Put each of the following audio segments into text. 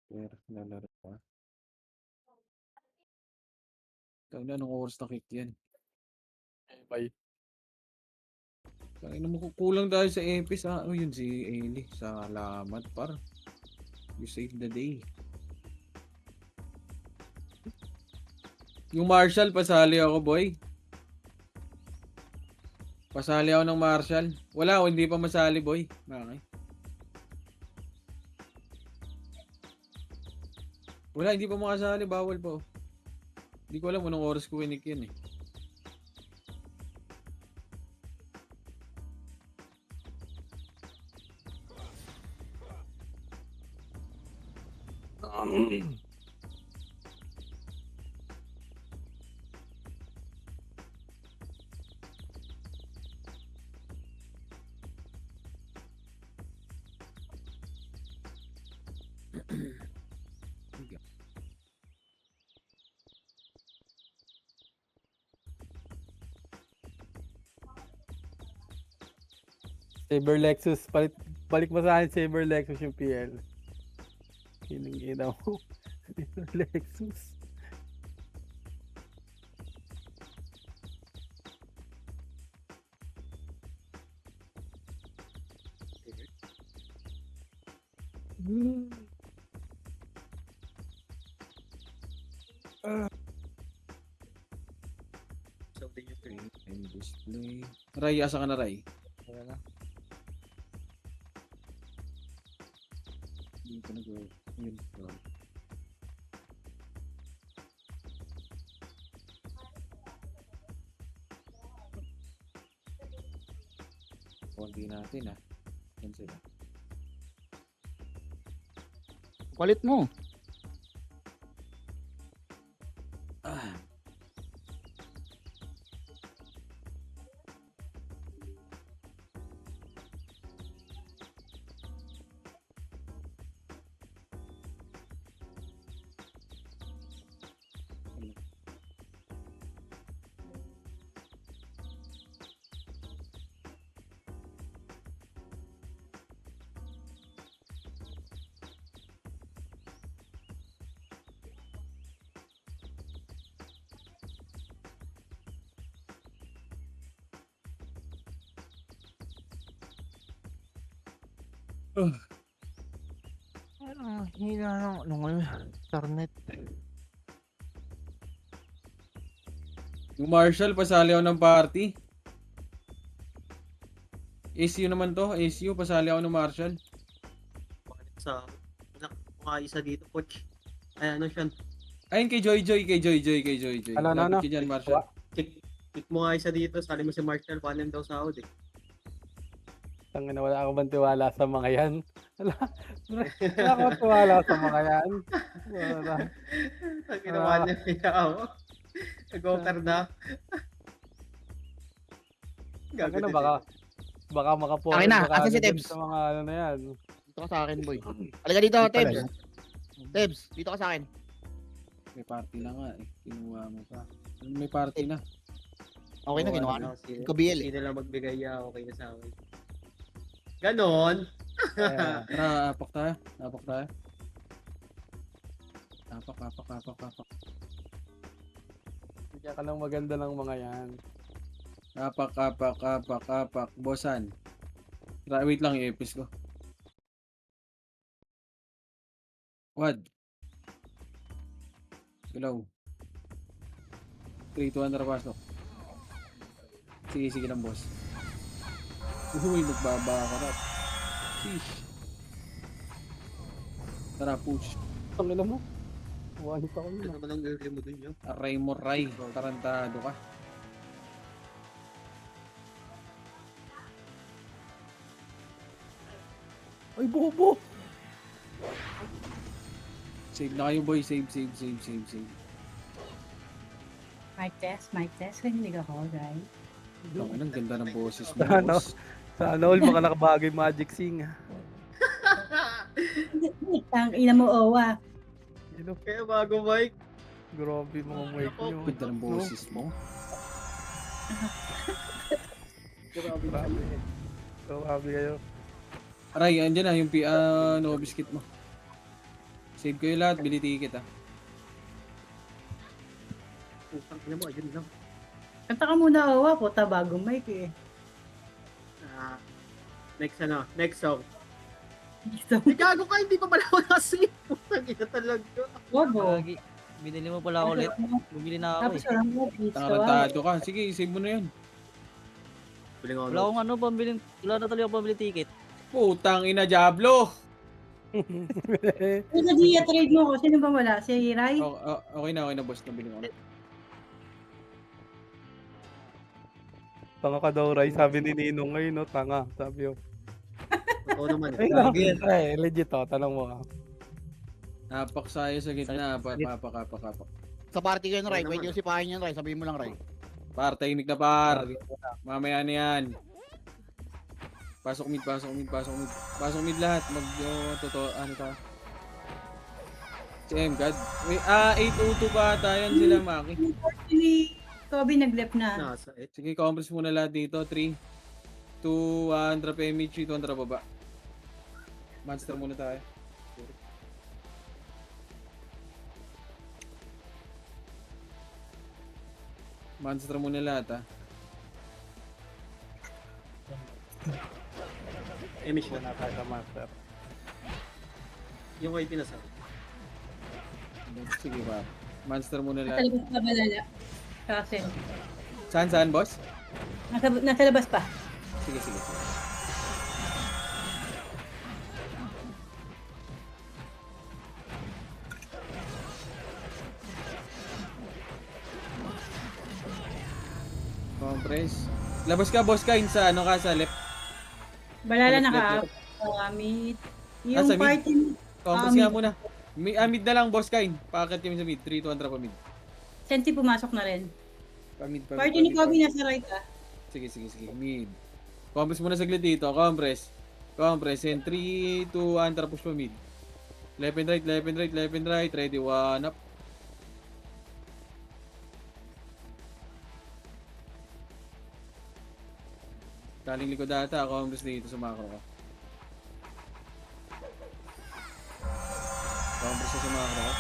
Pero lalaro pa. Tangina, anong oras na kick yan? Bye. Tangina mo, kulang tayo sa EPs ha. Oh, yun si Eli. Salamat par. You saved the day. Yung Marshall, pasali ako boy. Pasali ako ng Marshall. Wala, hindi pa masali boy. Okay. Wala, hindi pa makasali. Bawal pa. Hindi ko alam anong oras ko winik yun eh. Saber Lexus. Balik mo sa akin Saber Lexus yung PL. Hinang-ina mo. Saber Lexus. And display. Ray, asa ka na Ray? Ayan na. Hindi ko nag-go. Yun. Hindi natin ah. Yan sila. Palit mo. Ah. Hina ng internet. Yung Marshall, pasali ako ng party. ACU naman to. ACU, pasali ako ng Marshall. Sa anak ko nga isa dito, coach. Ay, ano siya? Ayun kay Joy. Ano? Lapit ka dyan, Marshall. Click mo nga isa dito, sali mo si Marshall, paano daw sahod eh. Tangina, wala ako bang tiwala sa mga yan? Wala akong tiwala sa mga yan. Wala. Ang ginawa niya, pinakaw. Nag-offer na. Tangina, baka makapo. Akin na, asan si Tebs? Sa mga ano na yan. Dito ka sa akin, boy. Halika dito, Tebs. Tebs, dito ka sa akin. May party na nga eh. Kinuha mo pa. May party na. Okay na, ginawa na. Kabil. Sino lang magbigay niya, okay na sa akin. Ganon. Tara, apak tayo. Apak. Bigyan ka lang maganda ng mga yan. Apak. Bosan. Wait lang yung epic ko. Wad. Galaw. 3, 2, 1, pasok. Sige lang, boss. Uy, nagbaba ka na. Sheesh. Tara, push. Tangina mo. One pa ko Ano yun. naman ang early mo dun yun? Aray mo, Ray. Tarantado ka. Ay, bobo! Save na kayo, boy. Save. Mic test, hindi ka ako, guys. Ang ganda ng boses mo, Ano? boss. Sana all baka nakabagay Magic Sing. Ang ina mo, Owa. Kaya bago, Mike. Grabe mga mic nyo. Ganda ng boses mo. Grabe. Grabe kayo. Aray, andyan na yung no biscuit mo. Save kayo lahat, bili ticket ah. Putang ina mo, ayun lang. Kanta ka muna, Owa. Puta, bagong mic eh. Next song. So, Ay, gago ka, hindi pa pala ako nakasave. Putang ina talaga. bobo. Lagi. Binili mo pala ulit. Bumili na ako Tapos eh. walang mo, please. Tarantado ka. Sige, save mo na yun. Bili nga Wala akong ano, pambilin. Wala na talaga pambili ticket. Putang ina, Diablo! Kung na trade mo ko, sino ba wala? Si Rai? Okay na, boss. Nabili ko na. Tanga ka daw, Rai. Sabi ni Ninong ngayon, no? Tanga. Sabi yun. Totoo naman eh. Ay, Lagi. legit to. Tanong mo. Napaksayo sa gitna. Papak. Sa party ko yun, Ray. Oo Pwede naman. yung sipahin yun, Ray. Sabihin mo lang, Ray. Par, tahimik na par. Mamaya na yan. Pasok mid lahat. Totoo, ano ka? Si God. Wait, 802 pa ata yan sila, Maki. Ni Kobe nag-left na. Nasa it. Sige, compress muna lahat dito. 3, 2, 1, drop MH, 2, drop baba. Monster muna tayo. Monster muna lahat, ah. Emish Wala na. tayo sa master. Yung kayo pinasa. Sige ba. Monster muna Nasa lahat. labas pa balala. Kasi, Saan, boss? nasa labas pa. Sige. Compress. Labas ka, boss Kain, sa ano ka, sa left. Balala Left, naka left. mid. Ah, Yung sa mid? party, Compress mid. nga muna. Mid na lang, boss Kain. Pakakit kami sa mid. 3, 2, 1, drop mid. Senti pumasok na rin. Pamid. Party ni Kobe nasa right ah. Sige. Mid. Compress muna saglit dito. Compress. And 3, 2, 1, tara push pa mid. Left and right. Ready, 1 up. Galing likod data. Compress dito sa macro ko. Compress sa macro ko.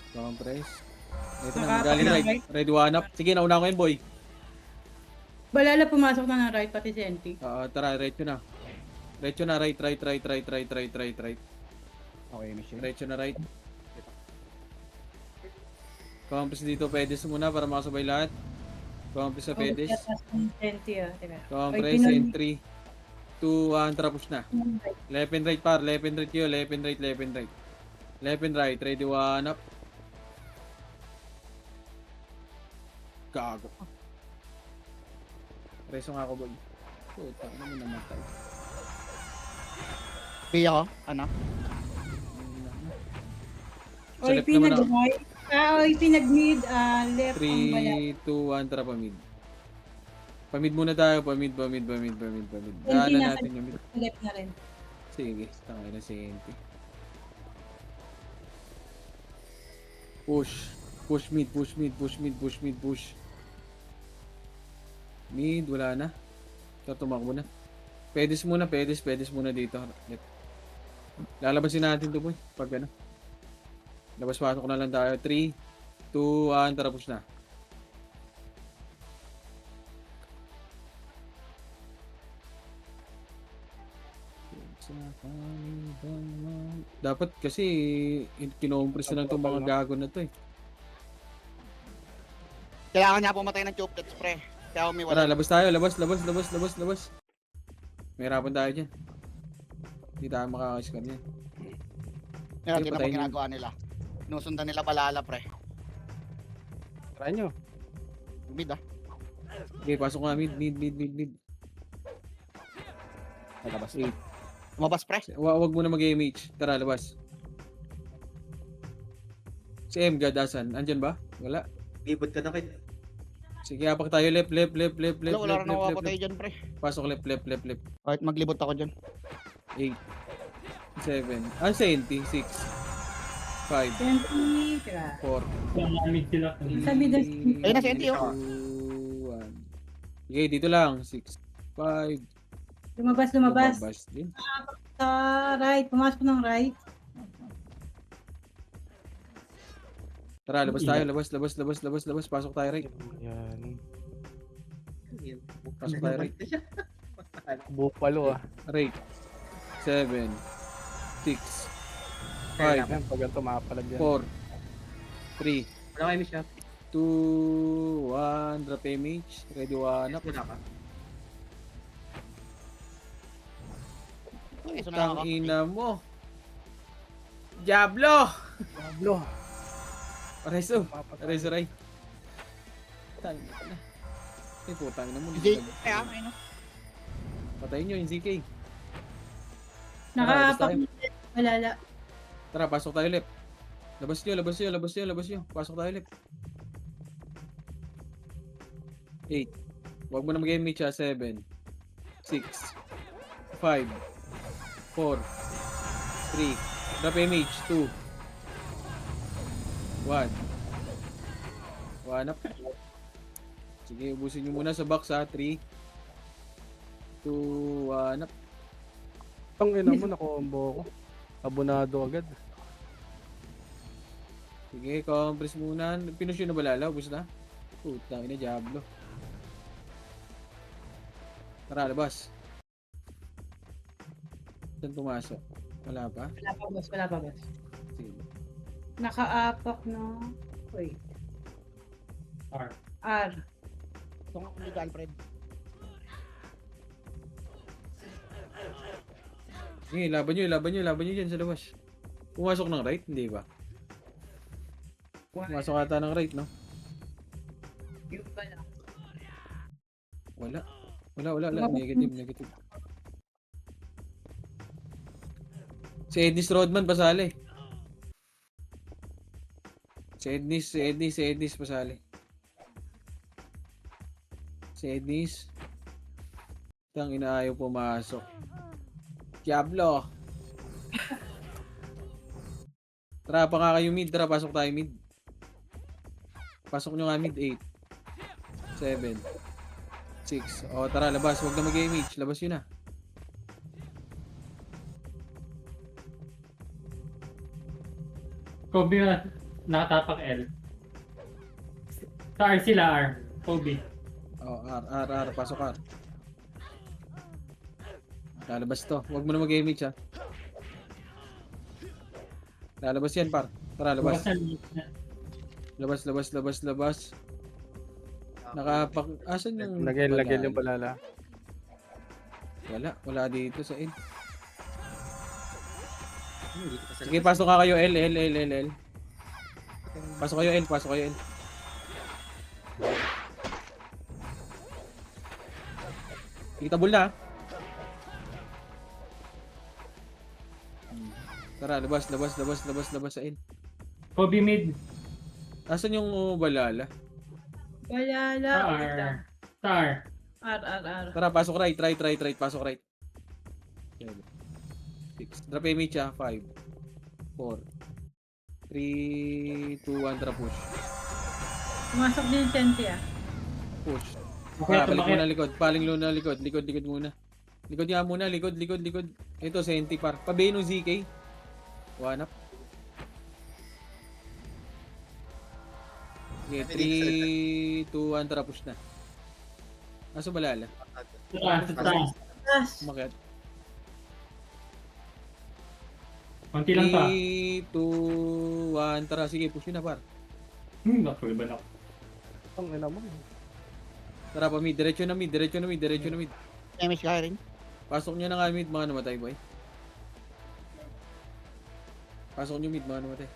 Compress. Ito na, galing right. Ready, 1 up. Sige, nauna ko yun, boy. Balala pumasok na ng right pati Senti. Tara, right yun na. Right. Okay, Michelle. Right yun na, right. Compress dito, pedes muna para makasabay lahat. Compress sa pedes. Senti ah. Teka. Compress, and 3, 2, 1, tara push na. Left and right par, left and right kayo, left and right. Left and right, ready, 1 up. Gago. Reso nga ako, boy. Puta, ano mo namatay? Piya ko, ano? Sa Oy, left naman ako. pinag-right. Oy, pinag-mid. Left ang balala. 3, 2, 1, tara pamid. Pamid muna tayo, pamid. Hindi Daanan nasa- natin yung mid. Left na rin. Sige, tangay na si Enti. Push mid. Mid, wala na. Ito, tumakbo na. Pedes muna dito. Left. Lalabasin natin to, boy. Pag ano. Labas-pasok na lang tayo. 3, 2, 1, tara push na. Dapat kasi kinompres na lang itong mga gago na to eh. Kailangan niya pumatay ng chuplets, pre. Kaya Tara, umiwala. labas tayo. Labas. May harapan tayo dyan. Hindi tayo makakaskan yan. Yan, Sige, tingnan mo patayin ginagawa nila. Nusundan nila balala, pre. Try nyo. Mid ah. Okay, pasok nga mid. Labas. 8. Lumabas, pre. Wag mo na mag-MH. Tara, labas. Si M, gadasan. Andyan ba? Wala. Gibot ka na kayo. Sige, apak tayo. Left. Wala rin ako patay dyan, pre. Pasok left. Kahit maglibot ako dyan. 8. 7. 20. 6. 5. Senti. Teka. 4. Sa mid na- Ayun na, si Enti, oh. 2, 1. Okay, dito lang. 6. 5. Lumabas. Lumabas din. Sa right. Pumasok ng right. Tara, labas tayo. Labas. Pasok tayo right. Yan. Pasok tayo right. Bupalo ah. Right. 7, 6, 5, Ayan, pag ganito mapalag yan. 4, 3, Wala kayo, Miss Shop. 2, 1. Drop image. Ready, 1 up. Wala ka. Okay, so na ako. Tang ina mo. Diablo! Pablo. Reso. Reso, right. Tang ina. Ay, putang ina mo. Kaya, ayun. Patayin nyo yung ZK. Nakapak. Malala. Tara, pasok tayo left. Labas nyo. Pasok tayo left. 8. Huwag mo na mag-game meet siya. 7, 6, 5, 4, 3. Drop image. 2, 1. 1 up. Sige, ubusin nyo muna sa box ha. 3, 2, 1 up. Ang ina mo, nakombo ko. Abonado agad. Sige, compress muna. Pinush yun na balala. Ubus na. Puta, ina Diablo. Tara, labas. Saan pumasok? Wala pa? Wala pa, boss. Sige. Nakaapak no. Wait. R. Ito nga kung Alfred. Sige, laban nyo dyan sa labas. Pumasok ng right, hindi ba? Pumasok ata ng right, no? Yung ba lang? Wala. Negative. Si Ednis Rodman pasali. Si Ednis pasali. Si Ednis. Tang inaayaw pumasok. Diablo. Tara pa nga kayo mid. Tara, pasok tayo mid. Pasok nyo nga mid. 8, 7, 6. O tara, labas. Huwag na mag-image. Labas yun na. Kobe na nakatapak L. Sa R sila R. Kobe. O, R. Pasok R. Lalabas to. Huwag mo na mag-image ha. Lalabas yan par. Tara, labas. Labas. Nakapak... Asan yung... Lagyan yung balala. Wala dito sa end. Dito ka sa Sige, pasok ka kayo L. Pasok kayo L. Kitabol na. Tara, labas sa L. Kobe mid. Asan yung balala? Malala. Sa Wait lang. R. Sa R. R. Tara, pasok right. Pasok right. 6. Drop image ha. 5, 4, 3, 2, 1. Tara, push. Pumasok din yung Senti ah. Push. Okay, Balik tumakit. muna likod. Paling luna likod. Likod muna. Likod nga muna. Likod. Ito, Senti par. Pabayin ng ZK. One up. Okay, 3, 2, 1. Tara, push na. Aso balala? Sa taas. Taas. Umakyat. Konti lang pa. 3, 2, 1. Tara, sige, push na par. Naku, iba na. Ang ina mo. Tara pa mid. Diretso na mid. Damage ka rin. Pasok nyo na nga mid, mga namatay boy. Pasok nyo mid, mga namatay.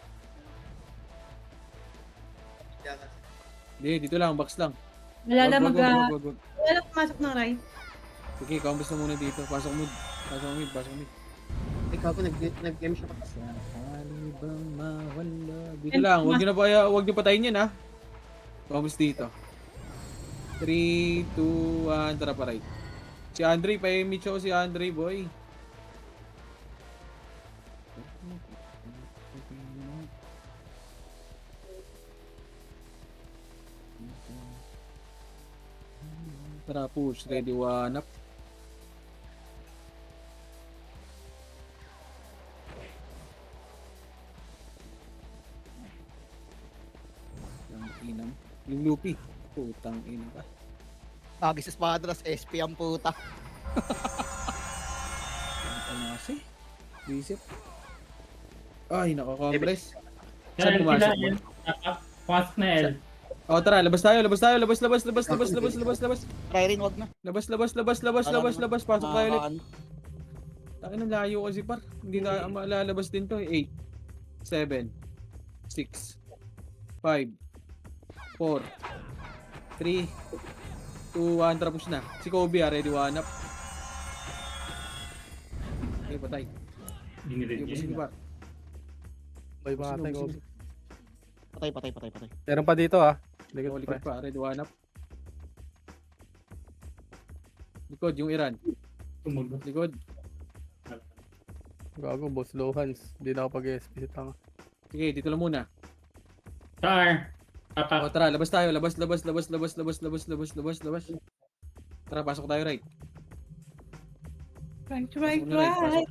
Hindi, dito lang, box lang. Malala Wag. Malala pumasok ng right. Sige, combos na muna dito. Pasok mid. Ikaw ko nag-game siya pa. Bang mawala. Dito lang, wag nyo patayin yan ha. Combos dito. 3, 2, 1, tara pa right. Si Andre, pa-image ako si Andre boy. Tara, push. Ready, one up. Inam. Yung Luffy. Putang ina ka. Agis Espadras, SP ang puta. Ano kasi? Visit. Ay, nakakompress. Kaya Saan sila pumasok mo? L. Pasok na L. Oh, tara, labas tayo, labas tayo, labas, labas, labas, labas, labas, labas, labas. Try rin, wag na. Labas, labas, labas, labas, labas, labas. Pasok tayo ulit. Ano? Takin ng layo kasi par. Hindi na malalabas din to. 8, 7, 6, 5, 4, 3, 2, 1. Tapos na. Si Kobe ready one up. Okay, patay. Dinirid Sige, sige yun. par. May patay ko. Patay. Meron pa dito ah. Likod Likod pa. pa, ready one up. Likod, yung Iran. Tumulo. Likod. Gago, boss low hands. Hindi na ako pag-SP tanga. Sige, dito lang muna. Star. O Tapak. tara, labas tayo. Labas, labas, labas, labas, labas, labas, labas, labas, labas. Tara, pasok tayo right. Right. Pasok muna pasok.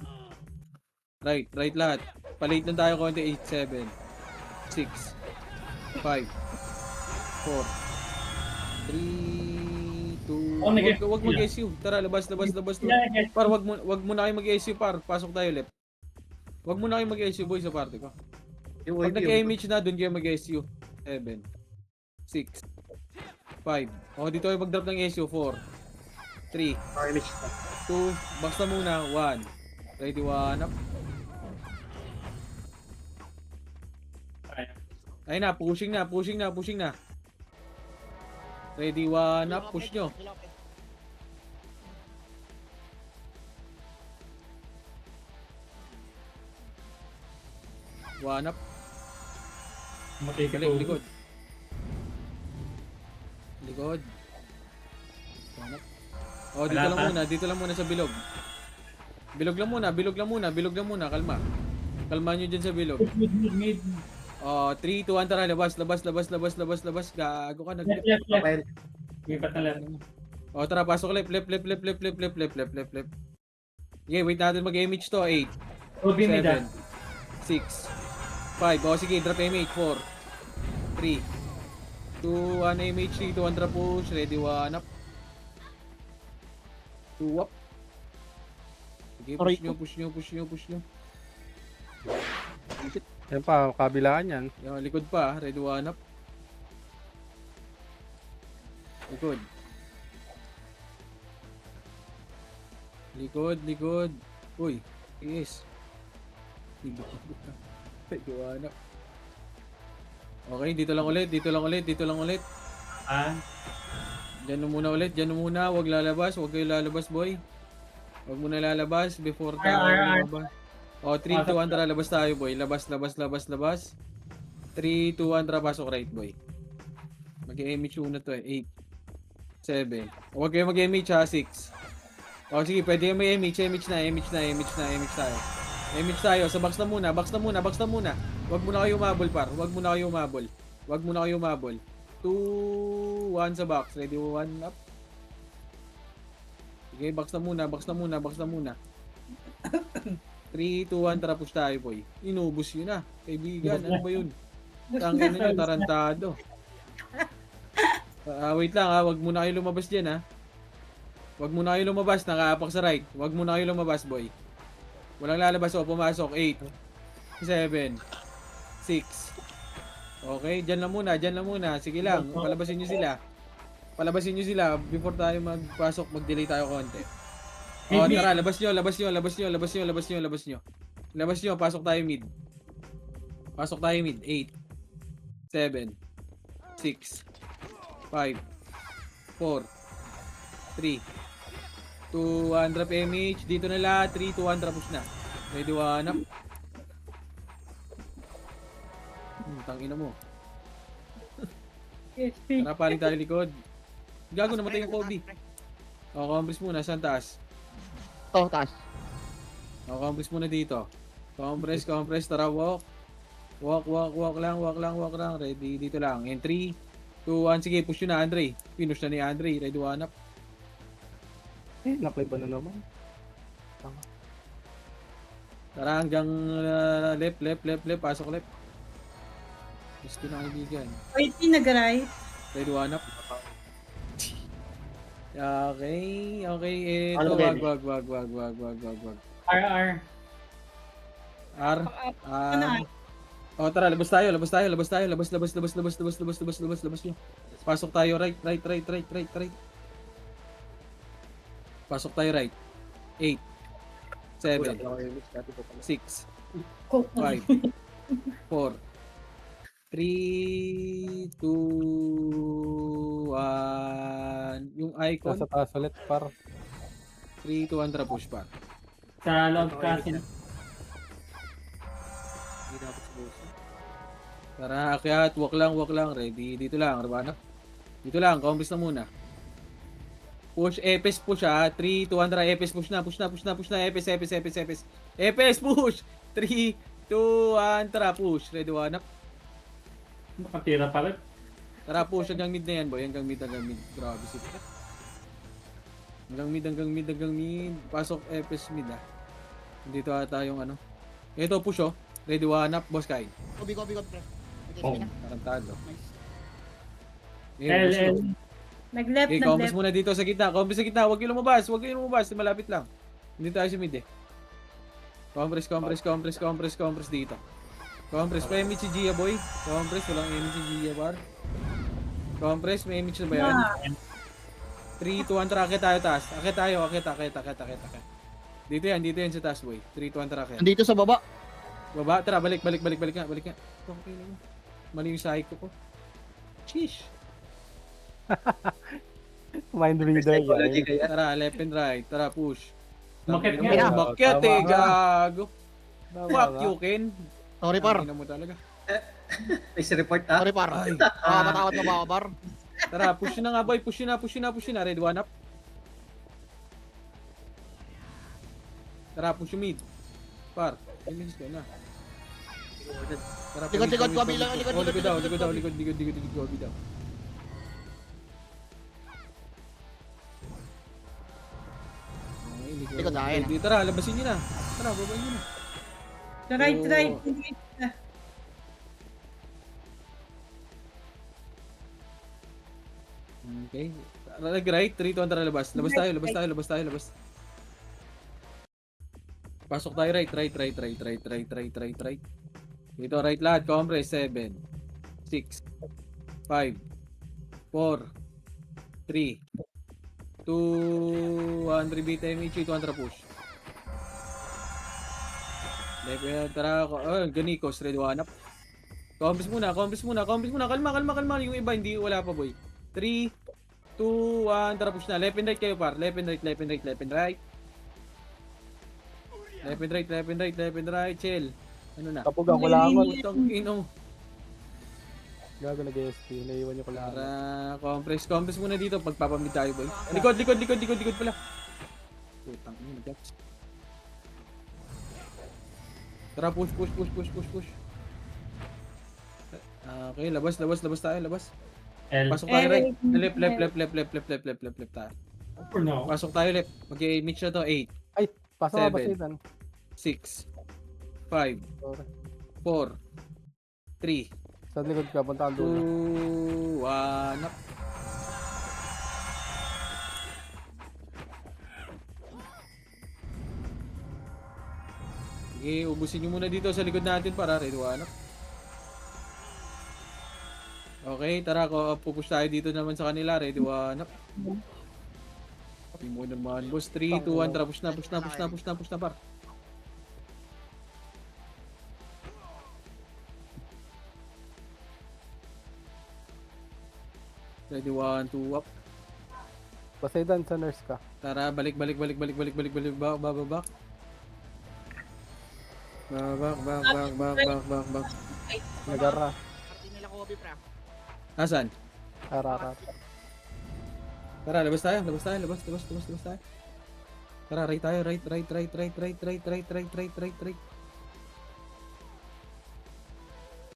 Right, right lahat. Palate lang tayo konti. 8, 7, 6, 5, 4, 3, 2, Oh, wag mag-SU. Tara, labas, labas, labas. Par, wag mo na kayo mag-SU, par. Pasok tayo left. Wag mo na kayo mag-SU, boy, sa party ko. Yung Pag YP, nag-image na, doon kayo mag-SU. 7, 6, 5. O, dito kayo mag-drop ng SU. 4, 3, 2, box na muna. 1. Ready, one up. Ayun na, pushing na. Ready, one up. Push nyo. One up. Balik, likod. Likod. One up. Oh, dito lang muna sa bilog. Bilog lang muna. Kalma. Kalma nyo dyan sa bilog. Mid. Oh, 3, 2, 1, tara, labas. Gago ka, Left. Lipat na left. Oh, tara, pasok left. Okay, wait natin mag-image to. 8, Obi mid 7, 6, 5. Oh, sige, drop image. 4, 3, 2, 1 image. 3, 2, 1 drop push. Ready, one up. 2 up. Sige, push nyo. Yan pa, kabilaan yan. Yung likod pa, ready, one up. Likod. Uy, yes. Ready, one up. Okay, dito lang ulit. Ah. Diyan muna ulit. Huwag kayo lalabas, boy. Huwag muna lalabas before tayo lumabas. O, 3, 2, 1, tara, labas tayo, boy. Labas. 3, 2, 1, tara, pasok right, boy. Mag-image muna to, 8, 7. Huwag kayo mag-image, ha, 6. O, sige, pwede kayo mag-image. Image tayo. Image tayo. Sa box na muna. Huwag muna kayo umabol, par. Huwag muna kayo umabol. 2, 1 sa box. Ready, 1 up. Sige, box na muna. 3, 2, 1, tara, push tayo, boy. Inubos yun na. Kaibigan, ano ba yun? Tangin nyo, tarantado. Wait lang, ha. Huwag muna kayo lumabas dyan, ha. Nakaapak sa right. Huwag muna kayo lumabas, boy. Walang lalabas, o, pumasok. 8, 7, 6. Okay, dyan lang muna. Sige lang, palabasin nyo sila. Before tayo magpasok, mag-delay tayo konti. Oh, tara, labas nyo. Pasok tayo mid. 8, 7, 6, 5, 4, 3, 2, 1, drop image. Dito na lahat. 3, 2, 1, drop push na. Ready, one up. Tangina mo. Tara, paling tayo likod. Gago, namatay yung Kobe. O, compress muna. Saan taas? Oh, taas. O, compress muna dito. Compress. Tara, walk. Walk lang. Ready, dito lang. And 3, 2, 1. Sige, push yun na, Andre. Finish na ni Andre. Ready, one up. Naklay ba na naman? Tara, hanggang left. Pasok left. Gusto na kaibigan. Wait, nag-right. Ready, one up. Okay, okay. Ano, Ito, Benny? wag. RR. R. Ano? Oh, tara, labas tayo. Labas nyo. Pasok tayo, right. Pasok tayo, right. 8, 7, 6, 5, 4, 3, 2, 1. Yung icon, Nasa taas ulit, par. 3, 2, 1, tara, push pa. Sa loob kasi. Hindi na ako sa buso. Tara, akyat, walk lang. Ready, dito lang, Arbanap. Dito lang, combis na muna. Push, Epes push ha. 3, 2, 1, tara, Epes push na. Epes. Epes push. 3, 2, 1, tara, push. Ready, one up. Makatira pa rin. Tara, push hanggang mid na yan, boy. Hanggang mid. Grabe si Hanggang mid. Pasok, Epes mid ha. Dito ata yung ano. Ito, push oh. Ready, one up, boss Kai. Kobe, pre. Oh. Nakantado. LL. Nag-left, Okay, nag-left. compass muna dito sa gitna. Compass sa gitna. Huwag kayong lumabas. Malapit lang. Hindi tayo sa mid eh. Compress dito. Compress. May image si Gia, boy. Compress. Walang image si Gia, bar. Compress. May image na ba yan? 3, 2, 1, tara. Akit tayo taas. Akit. Dito yan sa taas, boy. 3, 2, 1, tara. Akit. Nandito sa baba. Baba. Tara, balik nga. Okay lang. Mali yung psycho ko. Sheesh. Mind reader, Psychology guys. kaya. Tara, left and right. Tara, push. Umakyat nga. Kaya. Umakyat eh, Tama ka. gago. Tama Fuck ka. you, Ken. Sorry, par. Tangina mo talaga. Face report ah. Sorry, par. Ay. Matawad na ba ako, par? Tara, push na nga, boy. Push na. Red, one up. Tara, push yung mid. Par, minutes ka na. Tara, Likod, mid, likod, mid, Gobi mid, lang, mid. likod, Oh, likod, likod daw, likod, Gobi daw. Ay, Likod na, ayun. Ready, tara, labasin nyo na. Tara, babayin nyo na. Right. Okay. Nag-right, 3, 2, 1, tara, labas. Labas tayo. Pasok tayo, right. Dito, right lahat. Compress, 7, 6, 5, 4, 3, 2, 1, repeat MH, 2, 1, tara, push. Left, tara, Ganikos, ready, one up. Compress muna. Kalma. Yung iba, hindi, wala pa, boy. 3, 2, 1, tara, push na. Left and right kayo, par. Left and right. Chill. Ano na? Kapag ako langon. Putang ino. Gago nag-SP. Naiwan niyo ko lang. Para compress muna dito. Pagpapamid tayo, boy. Likod pala. Putang ino, nag-gaps. Tara, push. Okay, labas tayo. L. Pasok tayo, right. Left tayo. For now. Pasok tayo, left. Mag-mix na to, 8, Pasok ka ba 7. Satan? 6, 5, Sorry. 4, 3, Sa likod ka, punta ang dulo. 2, 1, up. Sige, ubusin nyo muna dito sa likod natin para ready, 1, up. Okay, tara, pupush tayo dito naman sa kanila. Ready, 1, up. Copy mo naman, boss. 3, 2, 1, tara, push na, par. Ready, 1, 2, up. Pasaydan sa nurse ka. Tara, balik. Back. Nagara. Party nila Kobe, pre. Nasaan? Ararat. Tara, labas tayo. Tara, right tayo, right.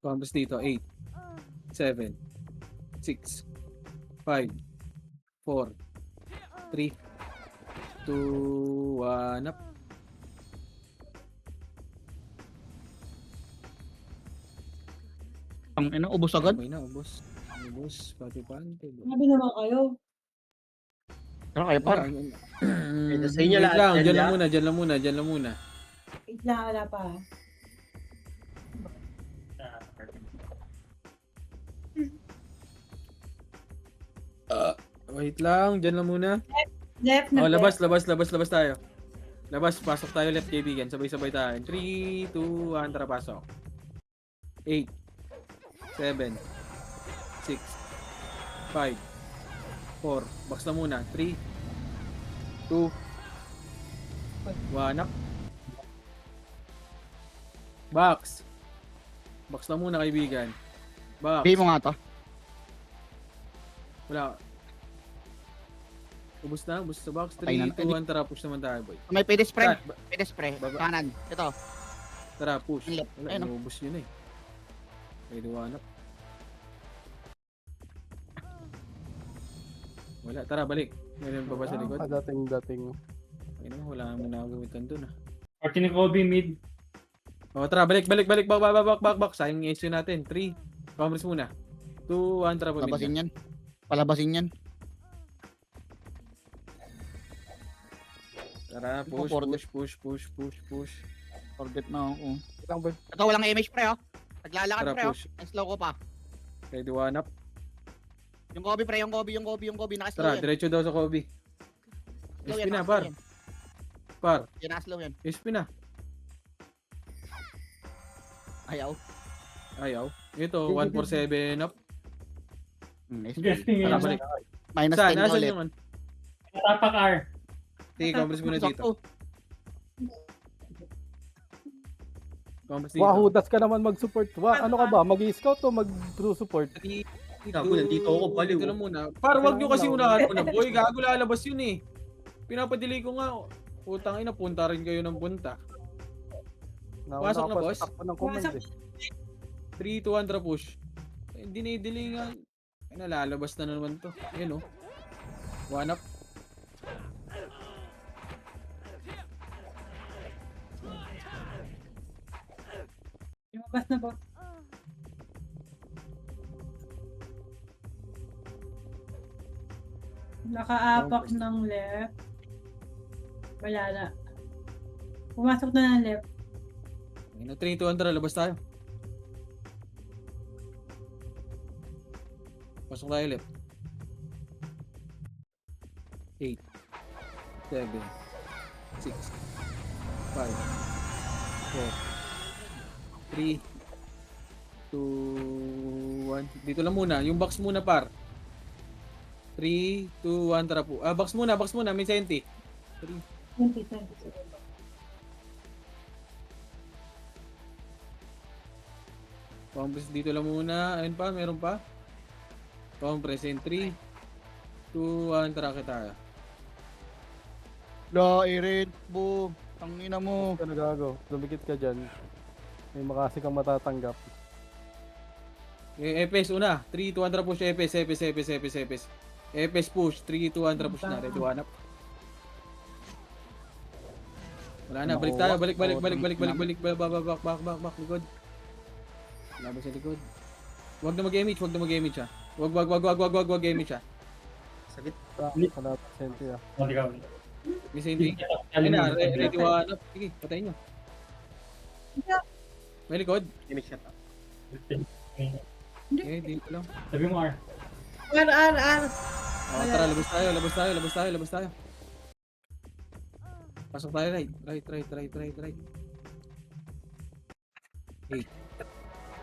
Compass dito, 8, 7, 6, 5, 4, 3, 2, 1, up. Ang ina, ubos agad. Okay na, ubos. Ubos, pati pante. Sabi naman kayo. Pero kayo par. Ito sa inyo Wait lahat, lang, yan dyan lang lang. muna, dyan lang muna, dyan lang muna. Wait lang, wala pa. Wait lang, dyan lang muna. Left na Oh, labas tayo. Labas, pasok tayo left kaibigan. Sabay-sabay tayo. 3, 2, 1, tara pasok. 8, 7, 6, 5, 4. Box na muna. 3, 2, 1, up. Box. Box na muna kaibigan. Box. Bigay mo nga to. Wala. Ubus na, ubus sa box. 3, Patay na. 2, 1, tara push naman tayo boy. May pwede spray. Start. Pwede spray. Baba. Kanan. Ito. Tara, push. Left. Wala, Ayun, inubos yun eh. May duwanap. Wala, tara, balik. Meron pa ba sa likod? Dating. Ayun naman, wala mo na gamitan dun ah. Party ni Kobe mid. O, tara, balik. Back. Sayang yung issue natin. 3, commerce muna. 2, 1, tara, pamilya. Labasin yan. Palabasin yan. Tara, push. Forget na ako. Lang ba? Ito, walang image pre oh. Naglalakad Tara, pre oh. push. Slow ko pa. Ready, one up. Yung Kobe pre, yung Kobe. Nakaslow Tara, yan. diretso daw sa Kobe. Slow SP yan, na, nakaslow par. yan. Par, Yan, nakaslow yan. SP na. Ayaw. Ayaw. Ito, 147 up. Guesting Tara, yun. balik. Minus Saan? 10 na Nasaan ulit. yung ano? Tapak R. Sige, commerce muna dito. Sakto. Commerce dito. Wahudas ka naman mag-support. Ano ka ba? Mag-scout o mag-true support? Gago, nandito ako, baliw. Dito lang muna. Para wag nyo kasi unahan muna. Boy, gago lalabas yun eh. Pinapadili ko nga. Putang ina, punta rin kayo ng punta. Pasok na, boss? Takpo ng command Pasok. eh. 3, 2, 1, tara push. Hindi dinidili nga. Ay, nalalabas na naman to. Ayun oh. One up. Lumabas na ba? Nakaapak ng left. Wala na. Pumasok na ng left. Ayun na, 3, 2, 1, tara. Labas tayo. Pasok tayo left. 8, 7, 6, 5, 4, 3, 2, 1. Dito lang muna. Yung box muna par. 3, 2, 1, tara po. Box muna. May senti. 20. Compress dito lang muna. Ayun pa, meron pa. Compress in 3, 2, 1, tara kita. La, Erin. Boom. Tangina mo. Ano gago? Lumikit ka dyan. May makasi kang matatanggap. Epes una. 3, 2, 1, tara push. Epes. Epes push. 3, 2, 1, tara push na. Ready, one up. Wala na. Balik tayo. Balik. Back. Likod. Labas sa likod. Huwag na mag-image ha. Huwag image ha. Sakit. Wala pa senti ah. Hindi ka. May senti. Ayun na. Ready, one up. Sige, patayin nyo. May likod. Image na to. Dito lang. Sabi mo R. R. Tara, labas tayo. Pasok tayo, right. 8,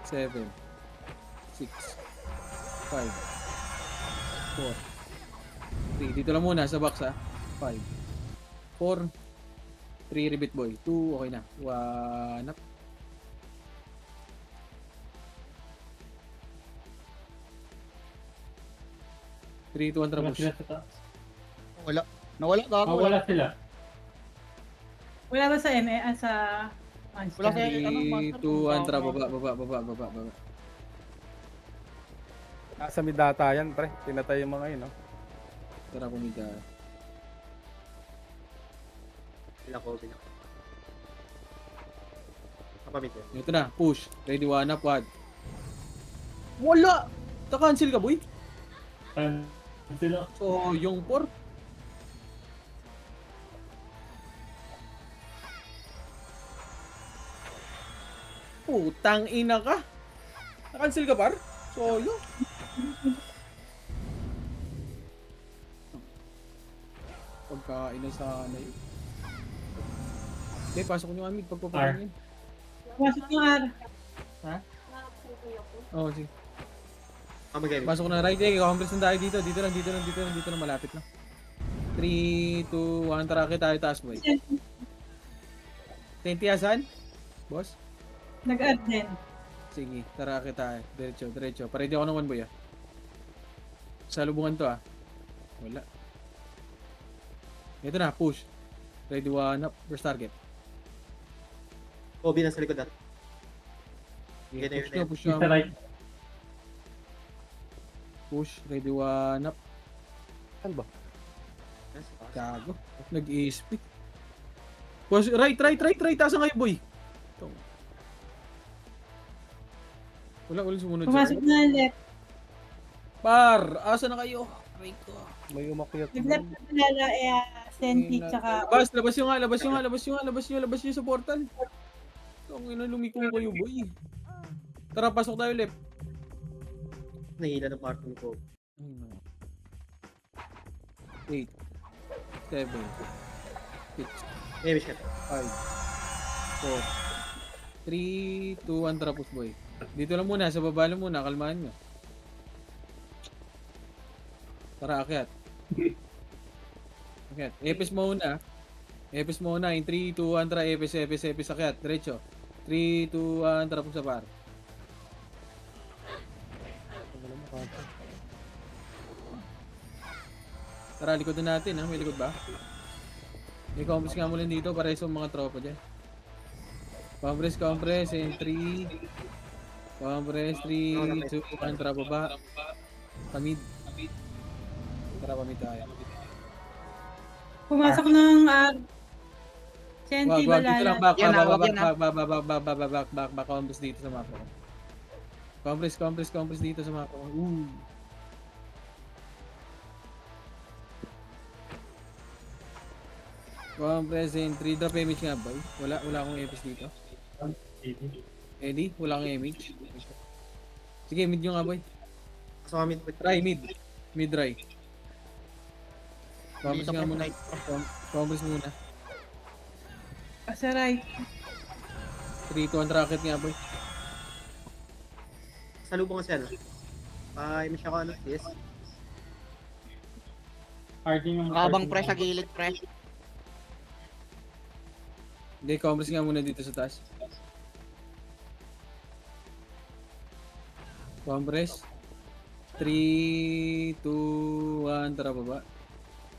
7, 6, 5, 4, 3. Dito lang muna sa box ha. 5, 4, 3, repeat boy. 2, okay na. 1 up. Three, 2, 1, tara Wala push. sila sa taas. Nawala gago. Wala sila. Wala ba sa sa monster? Wala sa- 3, 2, 1, tara baba. Nasa mid data yan, pre. Pinatay yung mga yun, no? Tara kumita. Bila ko. Kapamit yun. Ito na, push. Ready, 1 up, 1. Wala! Ta-cancel ka, boy. Sila. So, yung 4. Putang ina ka. Na-cancel ka, par? So, yun. Pagkain na sana yun. Okay, pasok nyo kami. Pagpapain yun. Pasok yung R. Oo, sige. Mag-game. Pasok na right. Eh, compress na tayo dito. Dito lang. Malapit lang. 3, 2, 1. Tara, tayo taas, boy. 20 asan? Boss? Nag-add din. Sige, tara tayo. Diretso. Paredy ako naman, boy, ah. Salubungan to, ah. Wala. Ito na, push. Ready, 1 up. First target. Kobe nasa likod natin. Okay, Ganun yun, push Mr. Right. Push. Ready, 1 up. Ano ba? Gago. Nag-i-speed. Push, right. Taas ngayon, boy. Ito. Wala sumunod Pumasok sa na left. Par, asa na kayo? Aray ko. May umakyat. Nag-left na nalala Senti tsaka Labas nyo sa portal. Ang ina, lumiko kayo, boy. Tara, pasok tayo, left. Nahila ng party ni Kobe. 8, 7, 6, Eh, wish ka. 5, 4, 3, 2, 1, tara, push, boy. Dito lang muna, sa baba lang muna, kalmahan nyo. Tara, akyat. Epis muna. In 3, 2, 1, tara, epis, akyat. Diretso. 3, 2, 1, tara, push sa par. Tara, likodan natin, ha? May likod ba? May compress nga muna dito para sa mga tropa dyan. Compress, in 3. Compress, 3, 2, 1, tara, baba. Pamid. Tara, pamid tayo. pumasok ng R. Senti Wag, dito lang, balala. back, compress dito sa mapa ko. Compress dito sa mapa ko. Compress in 3, drop image nga, boy. Wala akong epis dito. Eddie, wala akong image. Sige, mid nyo nga, boy. So, kami. Try, mid. Mid try. Compress nga muna. Compress muna. Sa right. 3, 2, 1, rocket nga, boy. Salubong kasi ano. Miss ako ano. Yes. Parking yung Habang press sa gilid, press. Hindi, compress nga muna dito sa taas. Compress. 3, 2, 1, tara baba.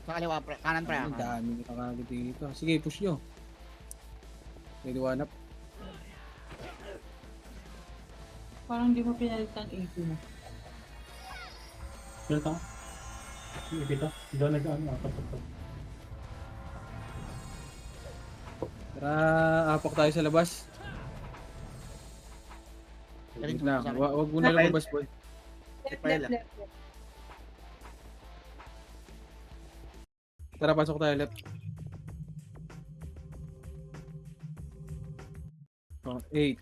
Sa kaliwa, pre. Kanan, pre. Ang dami nakakagod dito. Sige, push nyo. Ready, 1 up. Parang di mo pinalitan 18 na. Dito. Dito. Doon nag-ano. Tara, apak tayo sa labas. Wait lang. Wag muna lumabas, boy. Left. Tara, pasok tayo left. 8,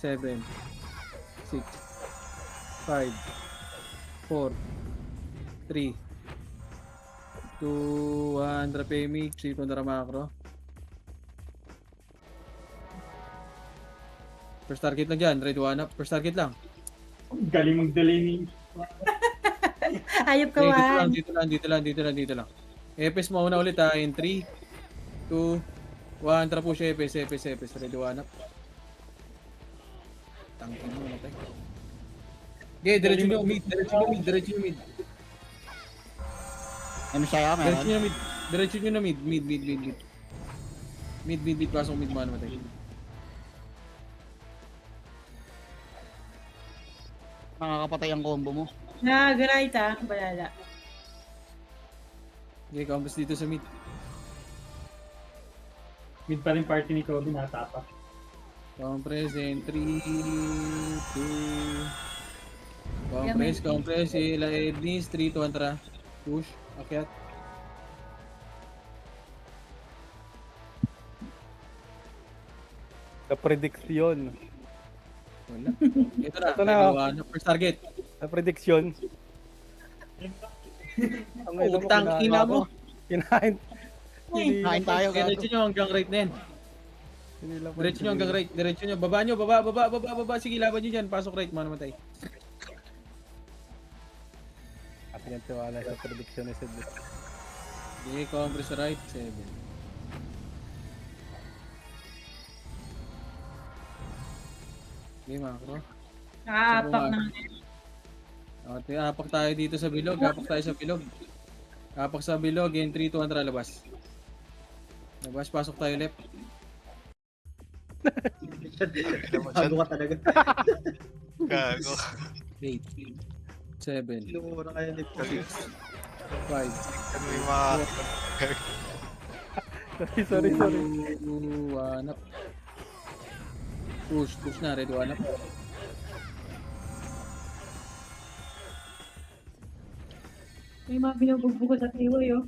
7, 6, 5, 4, 3, 2, 1, drop image, sito na macro. First target lang dyan, ready, 1 up, first target lang. Galing mag-delay ni... Ayop ka Okay, man. dito lang. Epes mo una ulit, ha, in 3, 2, 1, tara push, epes, ready, 1 up. Tangin mo na tayo. Okay, diretso nyo mid. MSI ako, meron. Diretso nyo na mid. Mid, pasok mid mo naman. Makakapatay ang combo mo. Nag-right balala. Okay, compress dito sa mid. Mid pa rin party ni Kobe, natapak. Compress in 3, 2, Compress, sila Ednis, 3 to 1 tara. Push, akyat. Sa prediction. Wala. Ito na, Ito na. first target. Sa prediction. Ang ina mo, Utang kinain ina ako. mo. Kinain. Kain tayo, gago. Diretso nyo hanggang right na yan. Diretso nyo hanggang right. Diretso nyo. Baba nyo, baba. Sige, laban nyo dyan. Pasok right, manamatay. Kasi nga tiwala sa prediction ni Sid. Okay, compress right, 7. Okay, macro. Nakaapak na. Okay, apak tayo dito sa bilog. Apak tayo sa bilog. Apak sa bilog. In 3, 2, 1, tara, labas. Labas, pasok tayo left. Bago ka talaga. Gago. 8, 7, Lumura kayo ni 5, May mga... Sorry. 2, 1, up. Push na, ready, 1 up. May mga binubugbog sa tiway, oh.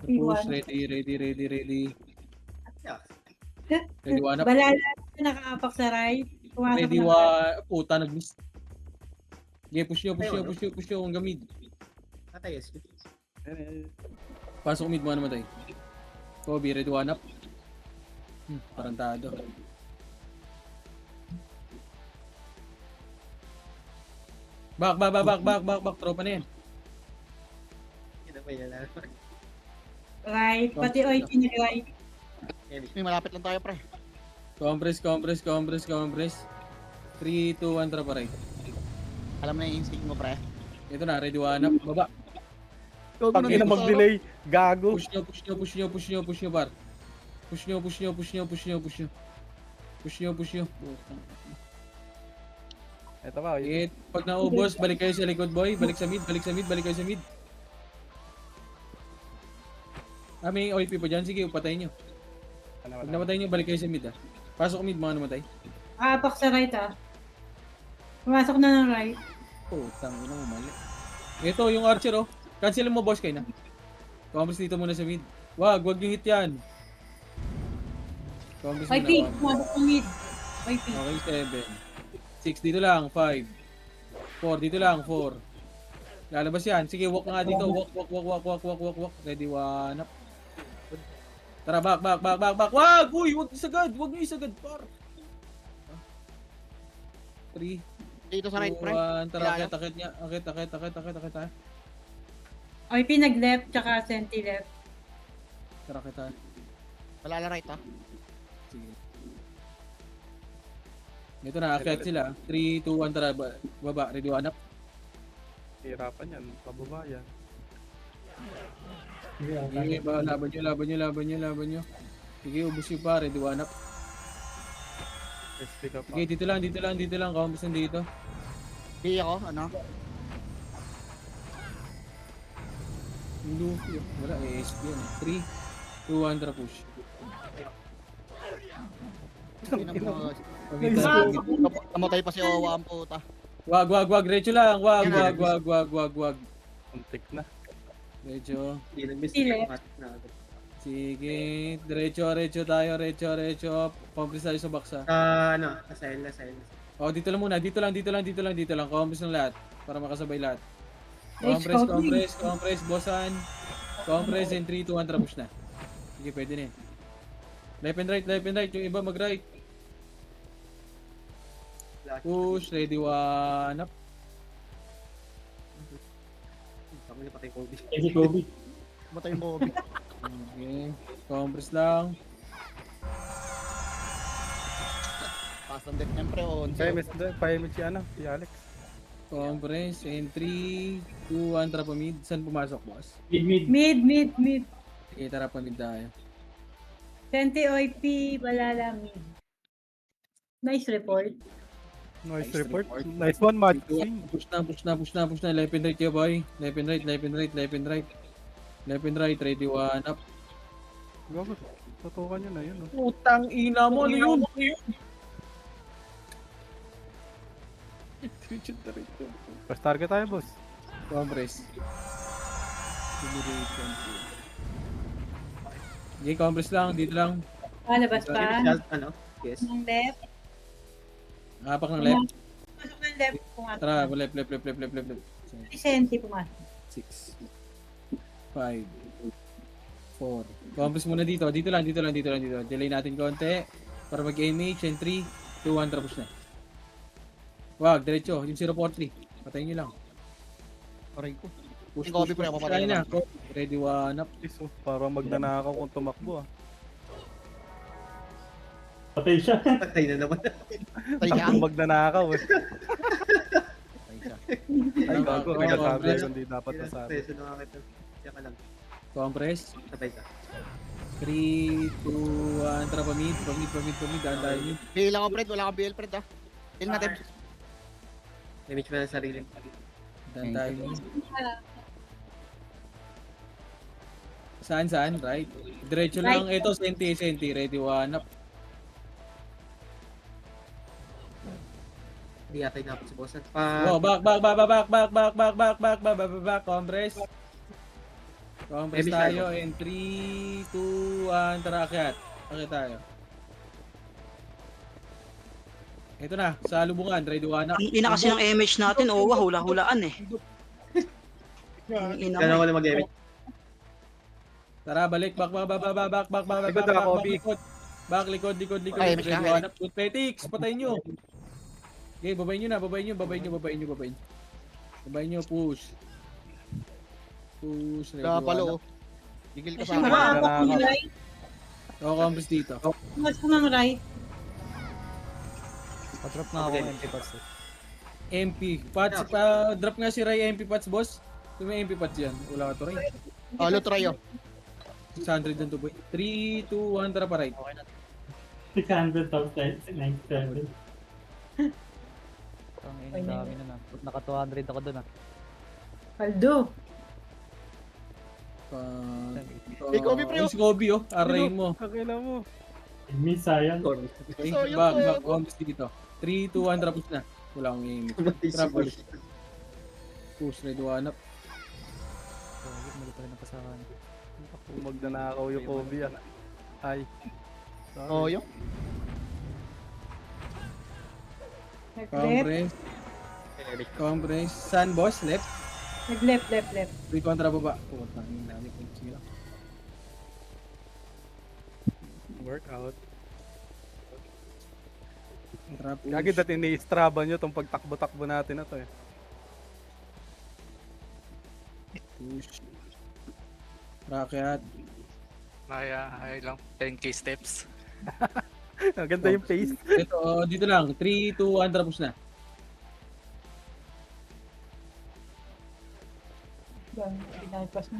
Push, ready. Ready, 1 up. Balala na nakaapak sa right. Pumasok Ready, na. puta, nag-miss. Okay, push nyo, hanggang mid. Natayos. Pasok mid mo namatay. Kobe, ready, 1 up. Parantado. Back, tropa na yan. Hindi na pa yan. Right. Pati oy, right. May malapit lang tayo, pre. Compress. 3, 2, 1, tara pa right. Alam na yung instinct mo, pre. Ito na, ready, 1 up, baba. Pag ina mag-delay, gago. Push nyo, par. Push nyo. Ito ka. Eh, pag naubos, balik kayo sa likod, boy. Balik sa mid. May OP pa dyan. Sige, upatayin nyo. Pag namatay nyo, balik kayo sa mid, ah. Pasok mid, mga namatay. Nakaapak sa right, ah. Pumasok na ng right. Tang ina mo, mali. Ito, yung archer, oh. Cancelin mo, boss, kayo na. Compress dito muna sa mid. Wag yung hit yan. Compress Oy, muna, P. wag. Pumasok ng mid. Oy, P. Okay, 7. 6 dito lang, 5. 4 dito lang, 4. Lalabas yan. Sige, walk na nga dito. Walk. Ready, 1 up. Tara, back. Wag! Uy, wag niyo isagad, par. 3, Dito sa right, 2, pre. 1. Tara, Kailangan. akit niya. Akit tayo. Oy, P nag-left, tsaka Senti left. Tara, akit tayo. Malala right, ah. Sige. Ito na, akit sila. 3, 2, 1, tara, baba. Ready, 1 up. Hirapan yan. Pababa yan. Sige, laban nyo. Sige, ubus yung pa. Ready, 1 up. SP ka pa. Sige, dito lang. Compass nandito. Di ako, ano? Yung Luffy, oh. Wala, ASP yan. 3, 2, 1, tara, push. Namatay pa si Owa ang puta. Wag. Diretso lang. Wag. Untik na. Diretso. Hindi nag-miss. Sile. Sige. Diretso tayo. Compress tayo sa baksa. Asile. Oh, dito lang muna. Dito lang. Compress ng lahat. Para makasabay lahat. Nice, Compress, bossan. Compress and 3, 2, 1, tara, push na. Sige, pwede na yan. Left and right. Yung iba mag-right. Push, ready, 1 up. Kami na patay Kobe. Si Kobe. Namatay yung Bobby. Okay. Compress lang. Pass ng death niyan, pre. On. Pahimik si ano, si Alex. Compress and 3, 2, 1, tara pa mid. Saan pumasok, boss? Mid. Mid. Okay, tara pa mid tayo. Senti, oy, P. Balala, mid. Nice report. Nice Nice report. report. Nice one, Matt. Push na. Left and right kayo, boy. Left and right. Ready, 1 up. Gago. Tutukan nyo na yun. Oh. Putang ina mo, ano yun? shoot na rin ito. First target tayo, boss. Compress. Simulation. Okay, compress lang. Dito lang. Palabas pa. Ano? Yes. Ng left. Apak ng left. Pasok ng left. Pumasok. Tara, left. Senti pumasok. 6, 5, 4. Compress muna dito. Dito lang. Delay natin konti. Para mag-image. And 3, 2, 1. Tapos na. Wag, diretso. Yung 043. Patayin nyo lang. Aray ko. Push, Yung copy po na, papatayin na. na. Ready, one up. Please, oh, parang magnanakaw kung tumakbo, ah. Patay siya. Patay na naman. Tay ka. Parang magnanakaw, eh. Patay siya. Ay, gago. May nasabi Compress. hindi dapat nasabi. Preso na nga kita. Diyan ka lang. Compress. Patay ka. 3, 2, 1. Tara, pamid. Daan tayo nyo. BL ako, Fred. Wala kang BL, Fred, ah. BL natin. Image mo na sarili. Daan tayo nyo. Saan? Right? Diretso lang. Ito, senti. Ready, one up. Hindi yata yung si Boss. Oh, back. Compress. Compress tayo. And 3, 2, 1. Tara, akyat. Akyat tayo. Ito na, sa lubungan. Ready, one up. Ang ina kasi ng MH natin, hula-hulaan eh. Ang ina Gano'n mo. ko na mag-image. Tara, balik. Back. Likod na, Kobe. Back, likod. Ay, Ready, may one up. Tutpetics, patayin nyo. Okay, babayin nyo. Babayin nyo, push. Ready, Kapalo, one oh. up. Gigil ka Kasi sa akin. makaapak ng right. Oo, compress dito. Pumasok ng right. Pa-drop na ako ng MP pass. MP. Pats, drop nga si Ray MP Pats, boss. Kung may MP Pats yan. Wala ka to, Ray. Oh, loot try, oh. 600 dun to, boy. 3, 2, 1, tara pa right. 600 top 97. Ang ina, dami na na. Naka 200 ako dun ah. Paldo. Hey, Kobe, pre, oh. Si Kobe, oh. Array mo. Kakila mo. Miss sayang. Okay, So, yung back. Kobe. Compress dito. 3, 2, 1, tapos na. Wala akong aim. Tara, push. Push, ready, one up. Mali pa rin ang pasahan. Kung magnanakaw yung Kobe, ah. Ay. Sorry. Oh, yung. Nag-left. Compress. Sun, boss, left. Nag-left. 3, 2, 1, tara baba. Puta, ang dami ko. Sige lang. Workout. Tara, push. Gagi dati ni-straba nyo tong pagtakbo-takbo natin na to, eh. Push. Rakyat. Ay lang. 10k steps. Ang ganda yung pace. Ito, dito lang. 3, 2, 1, tapos na. Pinalpas mo.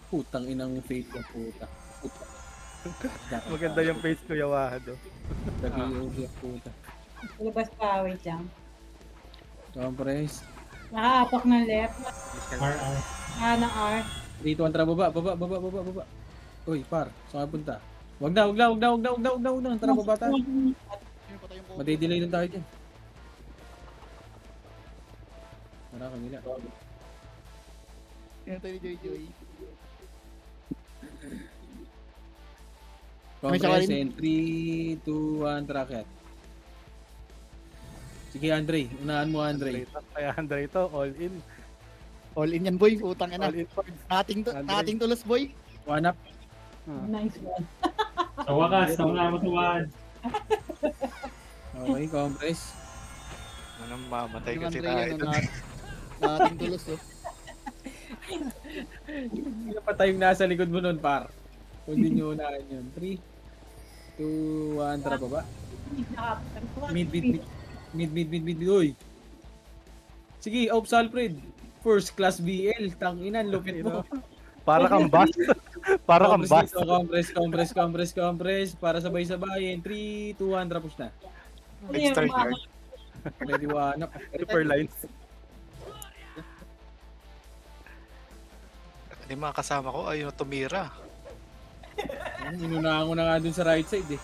Putang inang fate na puta. Maganda yung pace, Kuya Wahad, oh. WOD ang puta. Palabas pa. Wait lang. Compress. Nakaapak ng left. RR. Ng R. 3, 2, 1, tara baba. Baba. Uy, par. Saan ka punta? Wag na. Tara baba tayo. Madidelay lang tayo dyan. Tara, kanila. Yan tayo ni Joy. Compress and 3, 2, 1, tracket. Sige, Andre. Unahan mo, Andre. Kaya Andre ito, all in. All in yan, boy. Utang ina. All in. Nating tulos, boy. One up. Nice one. Sa wakas, namamatuwad. Okay, compress. Anong mamatay Yung kasi Andre tayo. yan, nating tulos, oh. Sino pa tayong nasa likod mo nun, par? Kung hindi nyo unahan yun. 3, 2, 1, tara baba. Mid. Uy. Sige, Ops Alfred. First class BL. Tanginan, lupit mo. Para kang bus. Para kang bus. Compress. Para sabay-sabayin. 3, 2, 1, tapos na. Extra yard. Ready, one up. Super lines. Yung mga kasama ko, ayun tumira. Inunahan ko na nga dun sa right side eh.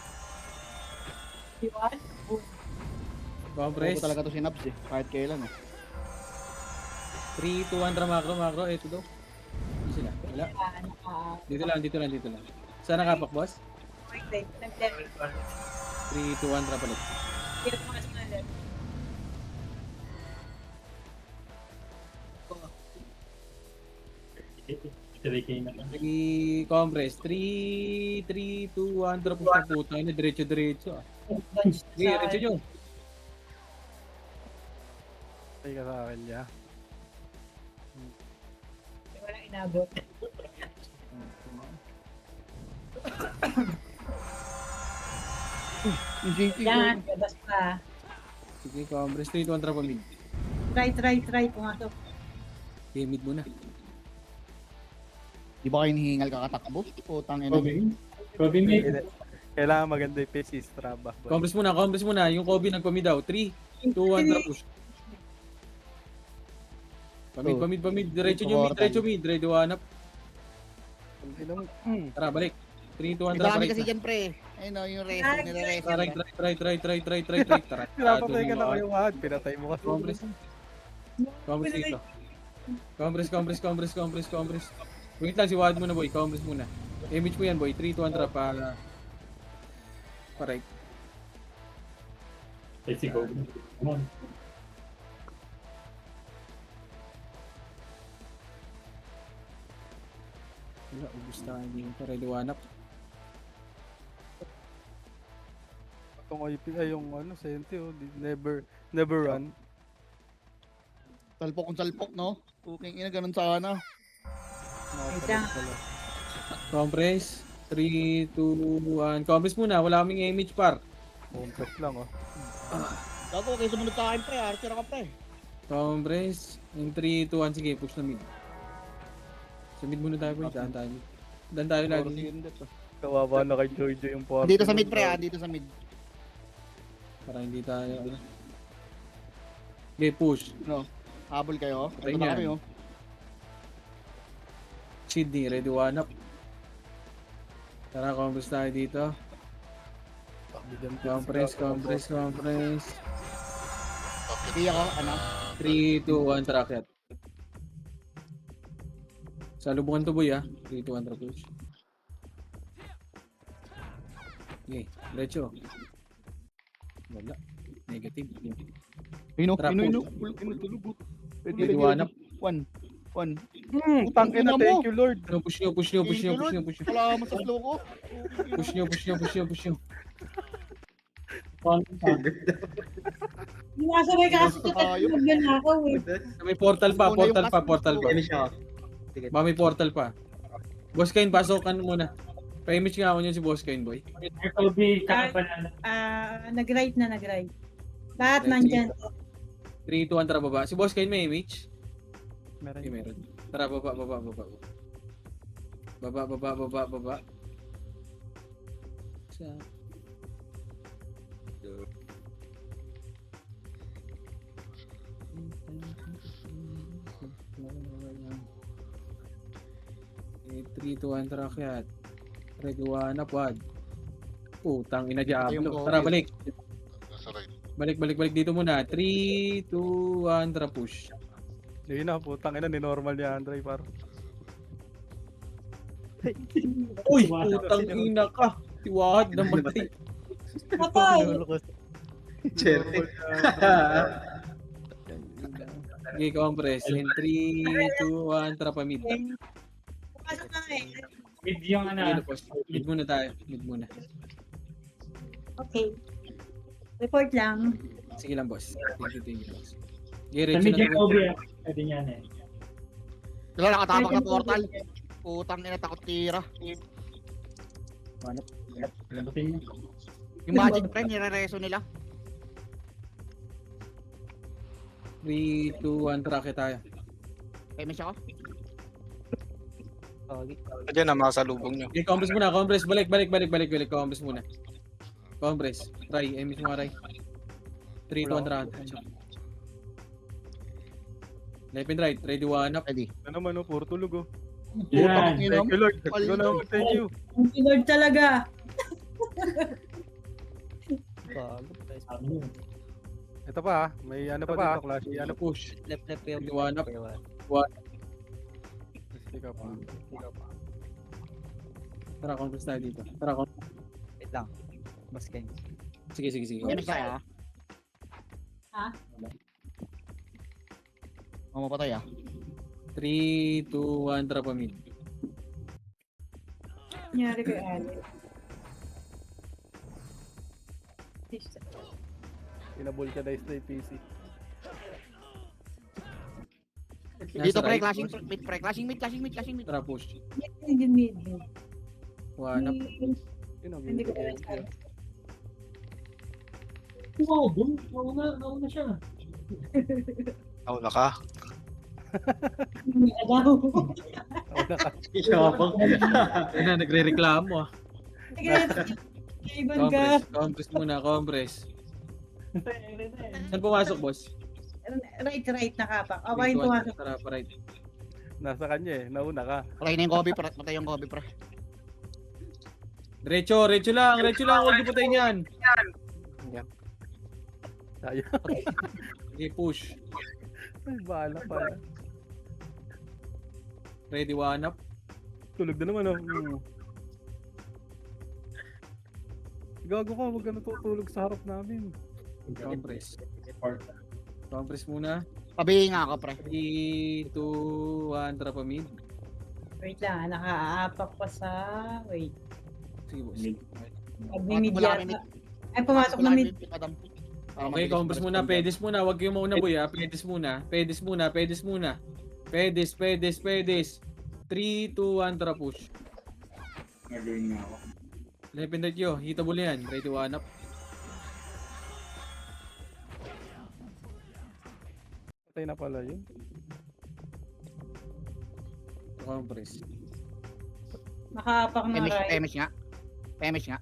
Compress. Bobo talaga to si Nabs eh. Kahit kailan eh. 3, 2, 1, macro. Ito daw. Hindi sila. Wala. Dito lang. Saan nakapak, boss? Nag-left. 3, 2, 1, palit. Hirap mo kasi na left. Compress. 3, 2, 1, drop sa puta. Ano, diretso. Bunch Sige, sa... diretso nyo. Ay ka sa akin niya. Walang inabot. Yung JT Yan, labas pa. Sige, Compress. 3, 2, 1, drop mid. Try. Pumasok. Okay, mid muna. Di ba kayo hinihingal kakatakbo? Putang ina. Kobe mid. Kailangan maganda yung pace si Straba. Compress muna. Yung Kobe nagpamid daw. 3, 2, 1, drop push. Pamid. Diretso nyo mid. Diretso hanap. Tara, balik. 3, 2, 1, drop. Dami kasi dyan pre. Ayun o, yung resto, nire-resto. Try. Tara. Pinapatay ka na kayo wag. Pinatay mo kasi. Compress dito. Compress. Wait lang, si Wad muna boy. Compress muna. Image mo yan boy. 3, 2, 1, drop. Right. Let's go. Come on. Wala, ubus tayo dito. Ready one up. Itong IP ay yung ano, Sente oh. Never run. Salpok, no? Puking ina, ganun sana. Isang. Compress. 3, 2, 1. Compress muna. Wala kaming image par. Compress lang oh. Gago, kayo sumunod sa akin pre. Archer ka pre. Compress. In 3, 2, 1. Sige, push na mid. Sa mid muna tayo boy. Daan tayo lagi. Kawawa na kay Jojo yung portal. Dito sa mid pre dito sa mid. Para hindi tayo. Okay, push. No. Habol kayo. Patay Ito na niyan. kami oh. Sydney, ready one up. Tara, compress tayo dito. Compress. Hindi ako, ano? 3, 2, 1, tracket. Salubungan to boy 3, 2, 1, track push. Okay, diretso. Wala. Negative. Ino, Trap tulog. Ready one up. One. Tangin na, thank you Lord. Push nyo. Wala mo sa slow ko. Push nyo. Nasabay ka kasi Ayun. magnanakaw eh. May portal pa. Finish ako. Sige. May portal pa. Boss Kain, pasokan muna. Pa-image nga ako niyan si Boss Kain, boy. Kobe, kakapanala. Nag-right. Lahat nandyan. 3, 2, 1, tara baba. Si Boss Kain may image? Meron. Okay, meron. Tara, baba. Baba. Sa... Okay, 3, 2, 1, tara kakyat. Ready, one up, wad. Putang ina Diablo. Tara, balik. Balik dito muna. 3, 2, 1, tara push. Yun na, putang ina, ni normal ni Andre par. Uy, putang ina ka. Tiwad namatay. Patay! Cherte. Okay, compress. In 3, 2, 1, tara pa mid. Pumasok na eh. Mid yung ano. Mid muna tayo. Okay. Report lang. Sige lang, boss. Thank you, boss. Okay, Sa Recho mid yung na Kobe. Pwede niyan eh. Wala nakatapak na portal. Putang ina, takot tira. Lambutin niya. Yung magic friend, nire-reso nila. 3, 2, 1, track tayo. Famous ako. Diyan na, makasalubong nyo. Okay, compress muna. Balik. Compress muna. Compress. Try. Emis mo try. 3, 2, 1, track. Left and right. Ready, one up. Ready. Ano naman oh, puro tulog oh. Yan. Thank you Lord. Go na, thank you. Ang Lord talaga. Bago. Ano yun? Ito pa, may ano pa dito, Clash. Ano po? Push. Left yung One up. Ikaw pa. Tara, conference tayo dito. Tara, Wait lang. Mas Ken. sige. Damage tayo, Ha? Mapatay, 3, 2, 1, tara pa mid. Nangyari kay Ali. Pinabulkanize na yung PC. Dito, Nasa pre, right. clashing mid. Tara, push. Mid. One up. Yun ang Hindi ko binigay. alam. Wow, boom. Nauna siya. Nauna ka. Agaw. Isabang. Ayun na, nagre-reklamo ah. Ibon ka. Compress muna, compress. Saan pumasok, boss? Right nakapak. Three, Awain two, one, pumasok. Tara, pa right. Nasa kanya eh, nauna ka. Patay na yung Kobe, pre. Patay yung Kobe, pre. Diretso lang. Huwag niyo patayin yan. Tayo. Okay, push. Ay, bahala pa. Ready, one up. Tulog na naman oh. Gago ka, huwag ka natutulog sa harap namin. Compress. Compress muna. Pabihin nga ako, pre. 3, 2, 1, tara pa mid. Wait lang, nakaapak pa sa... Wait. Sige, boss. Mid Wala kami yata. Ay, pumasok na mid. Madam. Okay, compress muna. Pedes muna. Huwag kayong mauna, boy, ha. Pedes muna. 3, 2, 1, tara push. Nagawin nga ako. Lepin kyo. Hitable yan. Ready, one up. Patay na pala yun. Compress. Nakaapak na right. Pemish nga.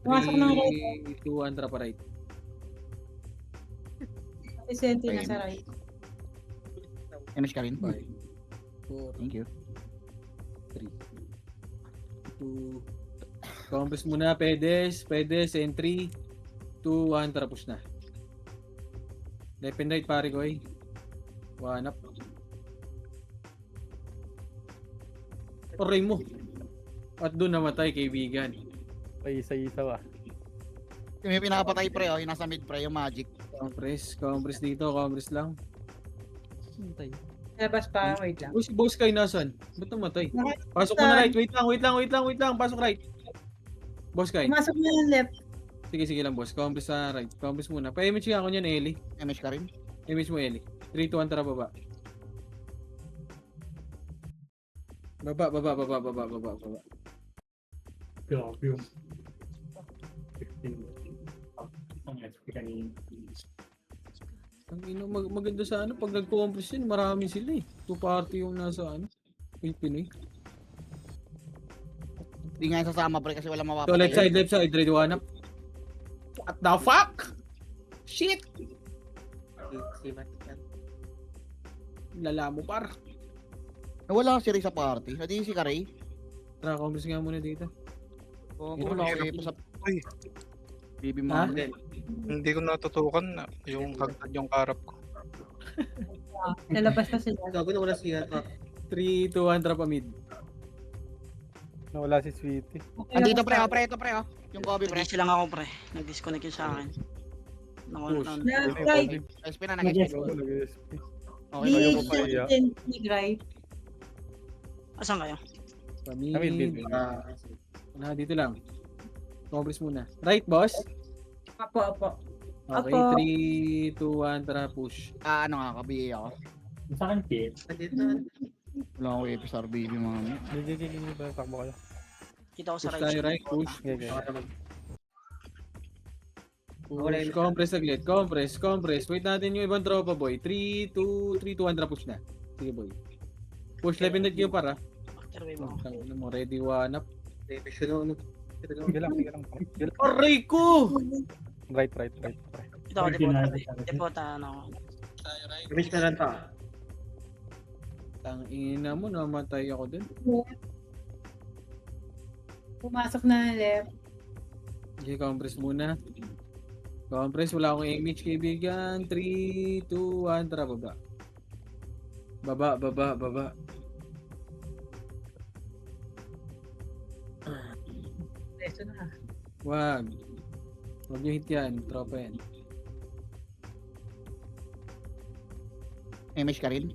Pumasok ng right. 3, 2, 1, tara pa right. Vicente na sa right. Pemish ka rin. 5, 4, Thank you. 3, 2, compress muna, pedes, and 3, 2, 1, tara push na. Left and right, pare ko eh. One up. Aray mo. At doon namatay, kaibigan. May isa-isa ah. Yung may pinakapatay, pre, yung nasa mid, pre, yung magic. Compress dito, compress lang. Hintay. Labas pa, wait lang. Uy, si boss kayo nasan? Ba't namatay? Pasok mo na right, wait lang, pasok right. Boss kayo. Pumasok na yung left. Sige lang boss, compress sa right. Compress muna. Pa-image nga ako niyan, Ellie. Pemish ka rin. Image mo, Ellie. 3, 2, 1, tara baba. Baba. Grabe yung 15. Ang SP kanina. Ang maganda sa ano, pag nag-compress yun, marami sila eh. Two party yung nasa ano. Pinoy. Hindi nga yung sasama, pre, kasi wala mapapatay. So left side, ready one up. What the fuck? Shit! Lala mo par. Wala si Ray sa party. Hindi si Karay. Tara, compress nga muna dito. Wala ko pa sa... Uy, Bibi mo. Ha? hindi ko natutukan na yung hagdan yung karap ko. Nalabas na sila. Gago na wala siya. 3, 2, 1, tara pa mid. Nawala si Sweetie. Andito, pre, ito, pre, yung Kobe, pre. Nag-DC lang ako, pre. Nag-disconnect yun sa akin. Push. Right. SP na, Nag-SP. nag-SP. Nag-SP. Okay, Ayaw Di mo pa iya. ni right. Asan kayo? Pa mid. Mid. Dito lang. Compress muna. Right, boss? Apo. Okay, Apo. 3, 2, 1, tara push. Ano nga, kabihi ako. Sa akin, Pit. Wala akong AP sa RBB, mga. Gigi, ba takbo kayo? Kita ko sa Push right tayo, side. right? Push. Gigi. Push. Compress saglit. Compress. Wait natin yung ibang tropa, boy. 3, 2, 1, tara push na. Sige, boy. Push left and right kayo para. After wave ako. Ano mo, ready, one up. Sige lang. Aray ko! Right. Ito ako, depota, ano. Miss na lang ta. Tang ina mo, namatay ako dun. Pumasok na left. Sige, compress muna. Compress, wala akong image kaibigan. 3, 2, 1, tara baba. Baba. Resto na. Wag nyo hit yan, tropa yan. Image ka rin.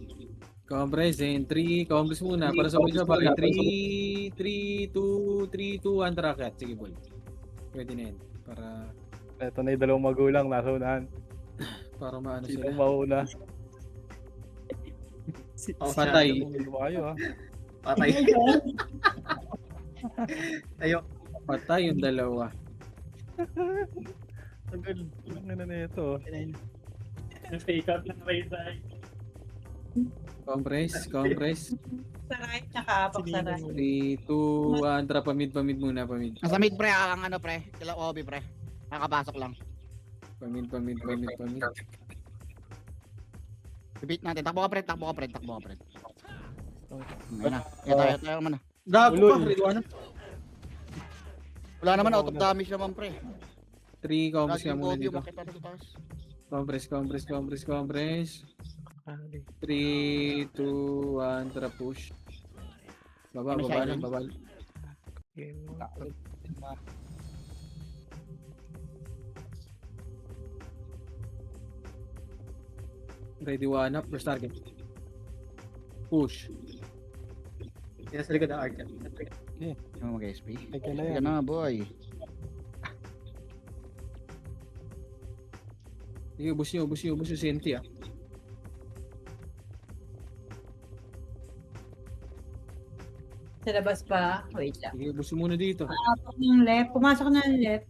Compress, and 3, compress muna, para sabay-sabay. 3, 2, 1, tara kat. Sige boy. Pwede na yan. Ito na yung dalawang magulang, nasa unahan. Para maano Sino sila. mauna? Patay. Ano kayo ha? Patay. Tayo. Patay yung dalawa. Tagal. Ano na ito? Na-fake out lang kayo sa Compress. Saray, tsaka apak saray. 3, 2, 1, tara pamid muna. Nasa mid pre, ang ano pre. Kila Obi pre. Nakapasok lang. Pamid. Repeat natin. Takbo ka pre. Ayun na. Tayo naman na. Gago pa, Ridwana. Wala naman, out of damage naman pre. 3, compress ka Lagi yung muna Obi dito. makita sa taas. Compress. 3, 2, 1, tara push. Baba lang. Ready, 1 up, first target. Push. Yan sa likod ng arc yan. Yung mag-SP. Teka na Teka yan. na boy. Sige, ubus nyo Senti ah. Sa labas pa. Wait lang. Sige, ubus muna dito. Apak ng left. Pumasok na yung left.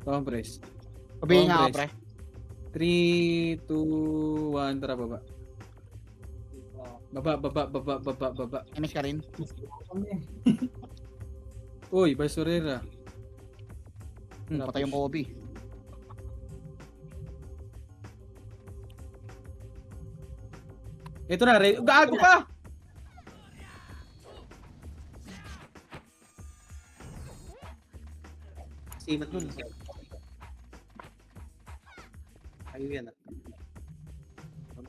Compress. Pabihin nga ako pre. 3, 2, 1, tara baba. Baba. Image ka rin. Uy, Basurera. Patay yung Obi. Ito na, gago ka! Simat mo. Ayun yan ah.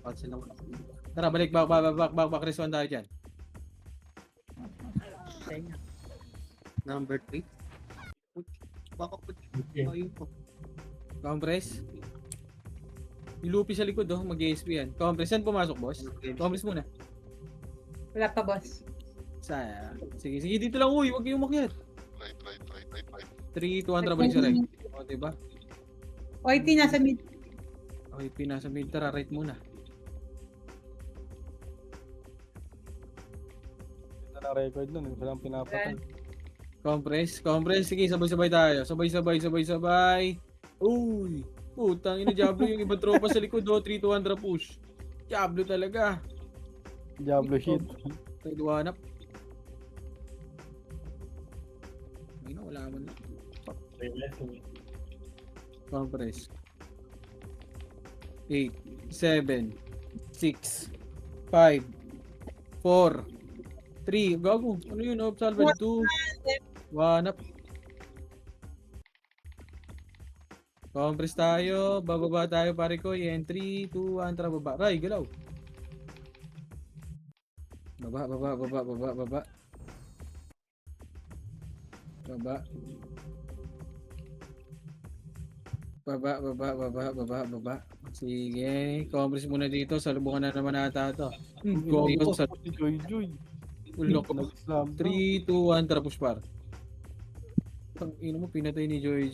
Cancel lang. Tara, balik, back, respawn tayo dyan. Number 3. Baka po. Ayun po. Compress. Yung Luffy sa likod, oh, mag-ASP yan. Compress, saan pumasok, boss? Compress muna. Wala pa, boss. Sige, dito lang, uy, huwag kayong umakyat. Right. 3, 2, 1, tara, balik sa right. O, diba? OIP nasa mid. Okay, pinasa mid, tara, right muna. Ito na record nun. Ito lang pinapatay. Compress, sige, sabay-sabay tayo. Sabay. Uy, putang ina, Diablo yung ibang tropa sa likod, oh, 3, 2, 1, tara, push. Diablo talaga. Diablo shit. Tayo duwanap. Ayun, wala man na. Compress. 8, 7, 6, 5, 4, 3, gago. Ano yun? Op salvage 2. 1 up. Compress tayo. Bababa tayo pare ko. Yan. 3, 2, 1. Tara baba. Ray, galaw. Baba. Baba. Sige. Compress muna dito. Salubungan na naman ata ito. Compress sa Si Joy. ulok. Nag-slam. 3, 2, 1. Tara push par. Ang ino mo, pinatay ni Joy.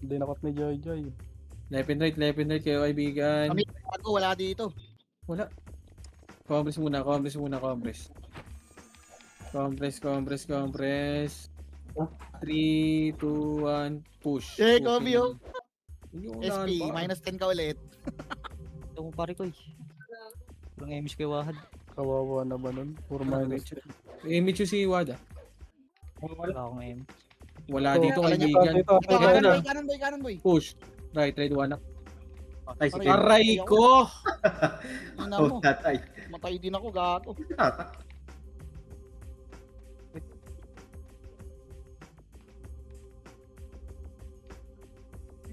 Hindi nakot ni Joy. Left and right kayo kaibigan. Kami bago wala dito. Wala. Compress muna. Compress. 3, 2, 1, push. Kobe, oh. Yung SP, unahan pa. -10 ka ulit. Ito mo pare ko eh. Kurang image kay Wahad. Kawawa na ba nun? Puro minus. Michu si Wada. Wala akong M. Wala Ito, dito wala kaibigan. Ito. Kanan boy. Push. Right, 1 up. Patay si Aray. Kim. Aray ko! Ina Oh, mo. tatay. Matay din ako, gato. Tata.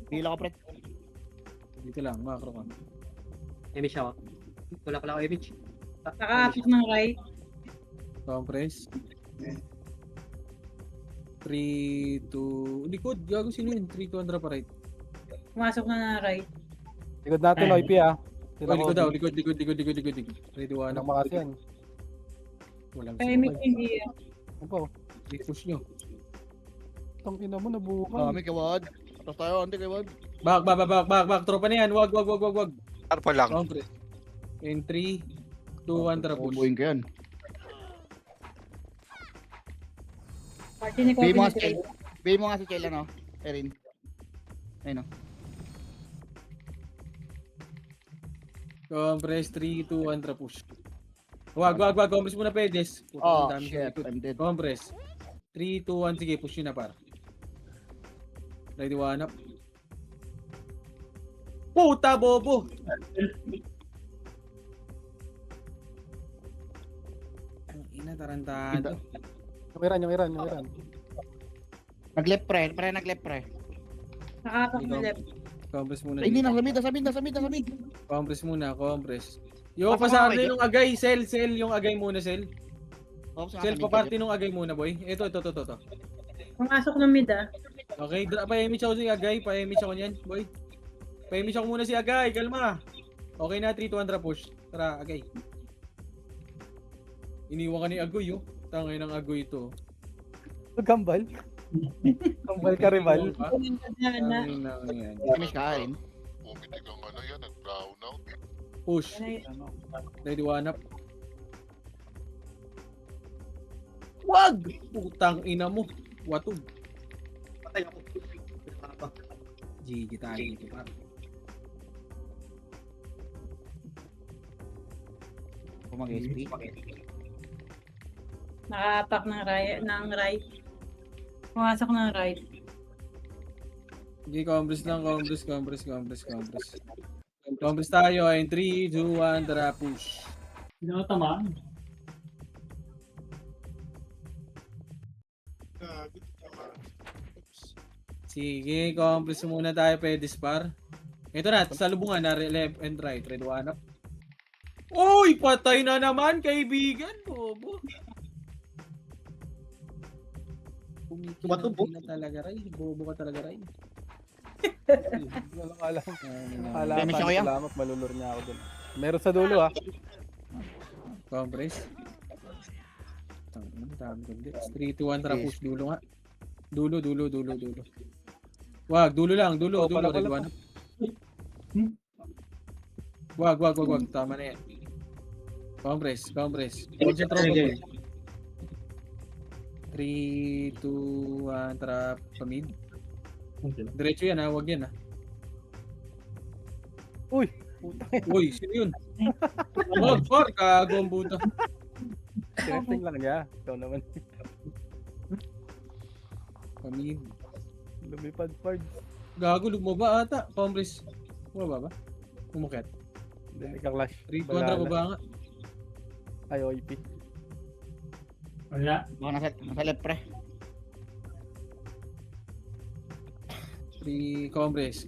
Pila ko, pre. Dito lang, macro ka. Image ako. Wala ko image. Nakaapit ng right. Compress. 3, 2, likod, gago sino yun? 3, 2, Andra pa right. Pumasok na ng right. Likod natin, Ayan. OIP ah. Sila Oh, likod Kobe. daw, likod. Ready, Walang one. makas yan. Walang Tahimik sumabay. hindi. Opo. I-push nyo. Itong ina mo, nabukan. Kami, kawad. Tapos tayo, ante, kawad. Back. Tropa na yan. Wag. Arpa lang. Compress. In 3, 2, 1, Andra push. Bubuhin ko yan. Party ni Bay Kobe mo na nga si Chel. Bay mo nga si Chel, ano? Erin. Ayun, oh. Compress, 3, 2, 1, Andra push. Wag. Compress muna pedes. Oh, Ang dami shit. sa likod. I'm dead. Compress. 3, 2, 1. Sige, push nyo na par. Ready, one up. Puta, bobo! Ang ina, tarantado. Yung Iran. Nag-left, pre. Nag-left, pre. Nakapak ng left. Compress muna. Ay, hindi dito. na. Samid. Compress muna, compress. Yo, Pasok pasar mga na yung agay. Sell. Yung agay muna, sell. Tapos nga Sell, kami, paparty nung agay muna, boy. Ito. Pumasok ng mid ah. Okay, pa-image ako si agay. Pa-image ako niyan, boy. Pa-image ako muna si agay. Kalma. Okay na, 3, 2, 1, push. Tara, agay. Iniwan ka ni Agoy, oh. Tangay ng Agoy ito. Gambal. Gambal ka, rival. Iniwan ka? Yan na. Tangay na yan. Finish ka, Erin. Pumitig ang ano yan, nag-brown out. Push. Yan Ready, one up. Wag! Putang ina mo. Watog. Patay ako. GG tayo dito, par. Kung mag-SP. Nakapak ng right. Pumasok ng right. Sige, compress lang. Compress. Compress tayo. In 3, 2, 1, tara, push. Hindi ako tamaan. Sige, compress muna tayo, pedis par. Ito na, salubungan na left and right. Red one up. Uy, patay na naman, kaibigan. Bobo. Tumatog, Kumikil na talaga, Ray. Bobo ka talaga, Ray. Akala ko. Damage ako yan. Salamat, malulur niya ako dun. Meron sa dulo ah. Compress. Dami kundi. 3, 2, 1, tara, push. Dulo nga. Dulo. Wag, dulo lang. Dulo. Red one up. Wag. Tama na yan. Compress. Concentrate mo. 3, 2, 1, tara, pamid. Diretso yan ha, wag yan ha. Uy! Uy, sino yun? Wag, par, kagong buta. Testing lang niya. Ikaw naman. Pamid. Lumipad Fard. Gago, lumaba ata. Compress. Bumaba ba? Umukat. Hindi ka clash. 3, 2, 1, tara, baba nga. Ay, OIP. Wala. Baka nasa left, pre. 3, compress.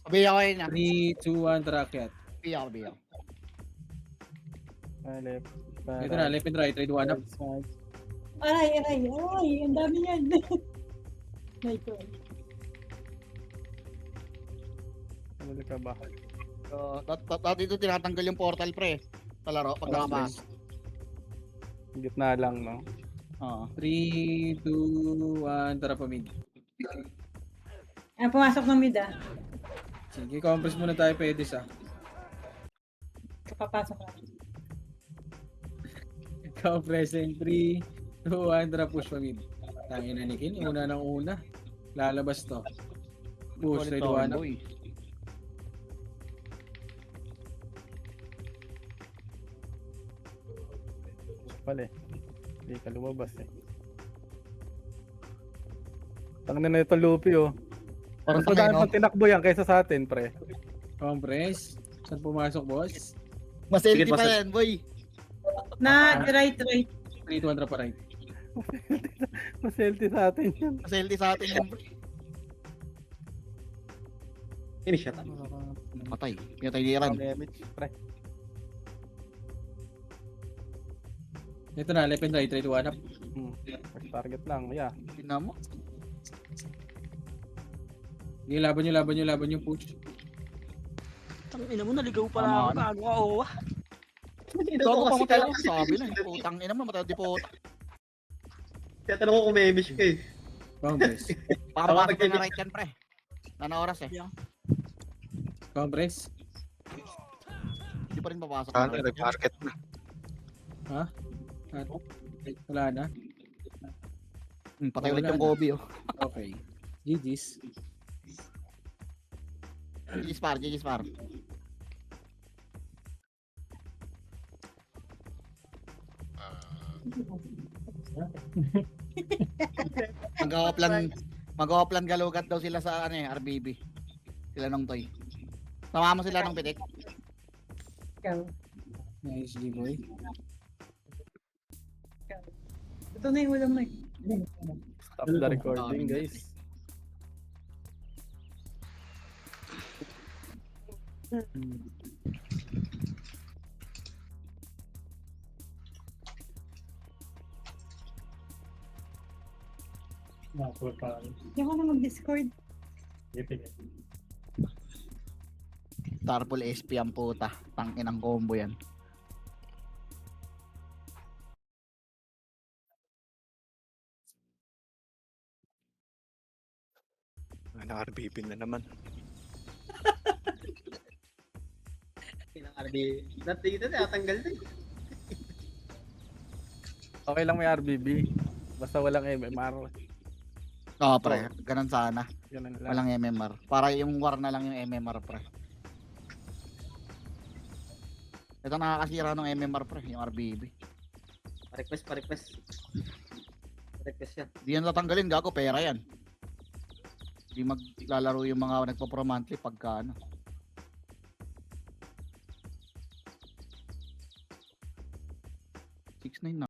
Bay ako yun, ah. 3, 2, 1, tara, akyat. Bay ako. Ah, left. Ito na, left and right. Red one up. Aray. Ang dami yan. My God. Ano ka ba? Dito tinatanggal yung portal, pre. Sa laro, pag nakapas. Gitna lang, no? Oo. 3, 2, 1, tara, pamid. Pumasok ng mid ah. Sige, compress muna tayo, pedis ah. Kapapasok na. Compress in 3, 2, 1, tara, push pamid. Tangin na ni Kin, una ng una. Lalabas to. Push, red one up. Pala eh. Hindi ka lumabas eh. Tangin na ito Luffy oh. Parang Mas madami pang tinakbo yan kaysa sa atin, pre. Compress. Saan pumasok, boss? Mas Sige, LT pa pasok. yan, boy. Na right. 3, 2, 1, tara, pa right. Mas healthy sa atin yan. Mas LT sa atin yan, pre. Finish shot. Patay. Pinatay ni Iran. Damage, pre. Ito na, left and right, try to one up. First target lang, yeah. Tingnan mo. Sige, laban nyo, push. Tangina mo, naligaw pala ako. Gago ka, Owa. Ito ako pamatay ako. Sabi na, putang ina mo, matay di puta. Tiyatanong ko kung may miss ka eh. Compress. Baka mapasok na right yan, pre. Nana oras eh. Compress. Hindi pa rin papasok. Ano, nag-market na. Wala na. Patay ulit Wala yung na. Kobe, oh. Okay. GG's. GG Spar. Mag-o-plan galugat daw sila sa ano eh, RBB. Sila nung toy. Sama mo sila ng pitik. Ikaw. Nice, G-boy. Ito na yung ulam mo eh. Stop the recording, guys. Nakapul pa. Hindi ako na mag-discord. Starpool SP ang puta. Tangin ang combo yan. Na-RBB na naman. Pinang-RB. Dito natanggal na eh. Okay lang may RBB. Basta walang MMR. Oo, pre. Ganun sana. Ganun lang. Walang MMR. Para yung war na lang yung MMR, pre. Ito nakakasira ng MMR, pre. Yung RBB. Pa-request. Pa-request yan. Di yan tatanggalin, gago. Pera yan. Di maglalaro yung mga nagpo-pro monthly pagka ano. 6-9 na.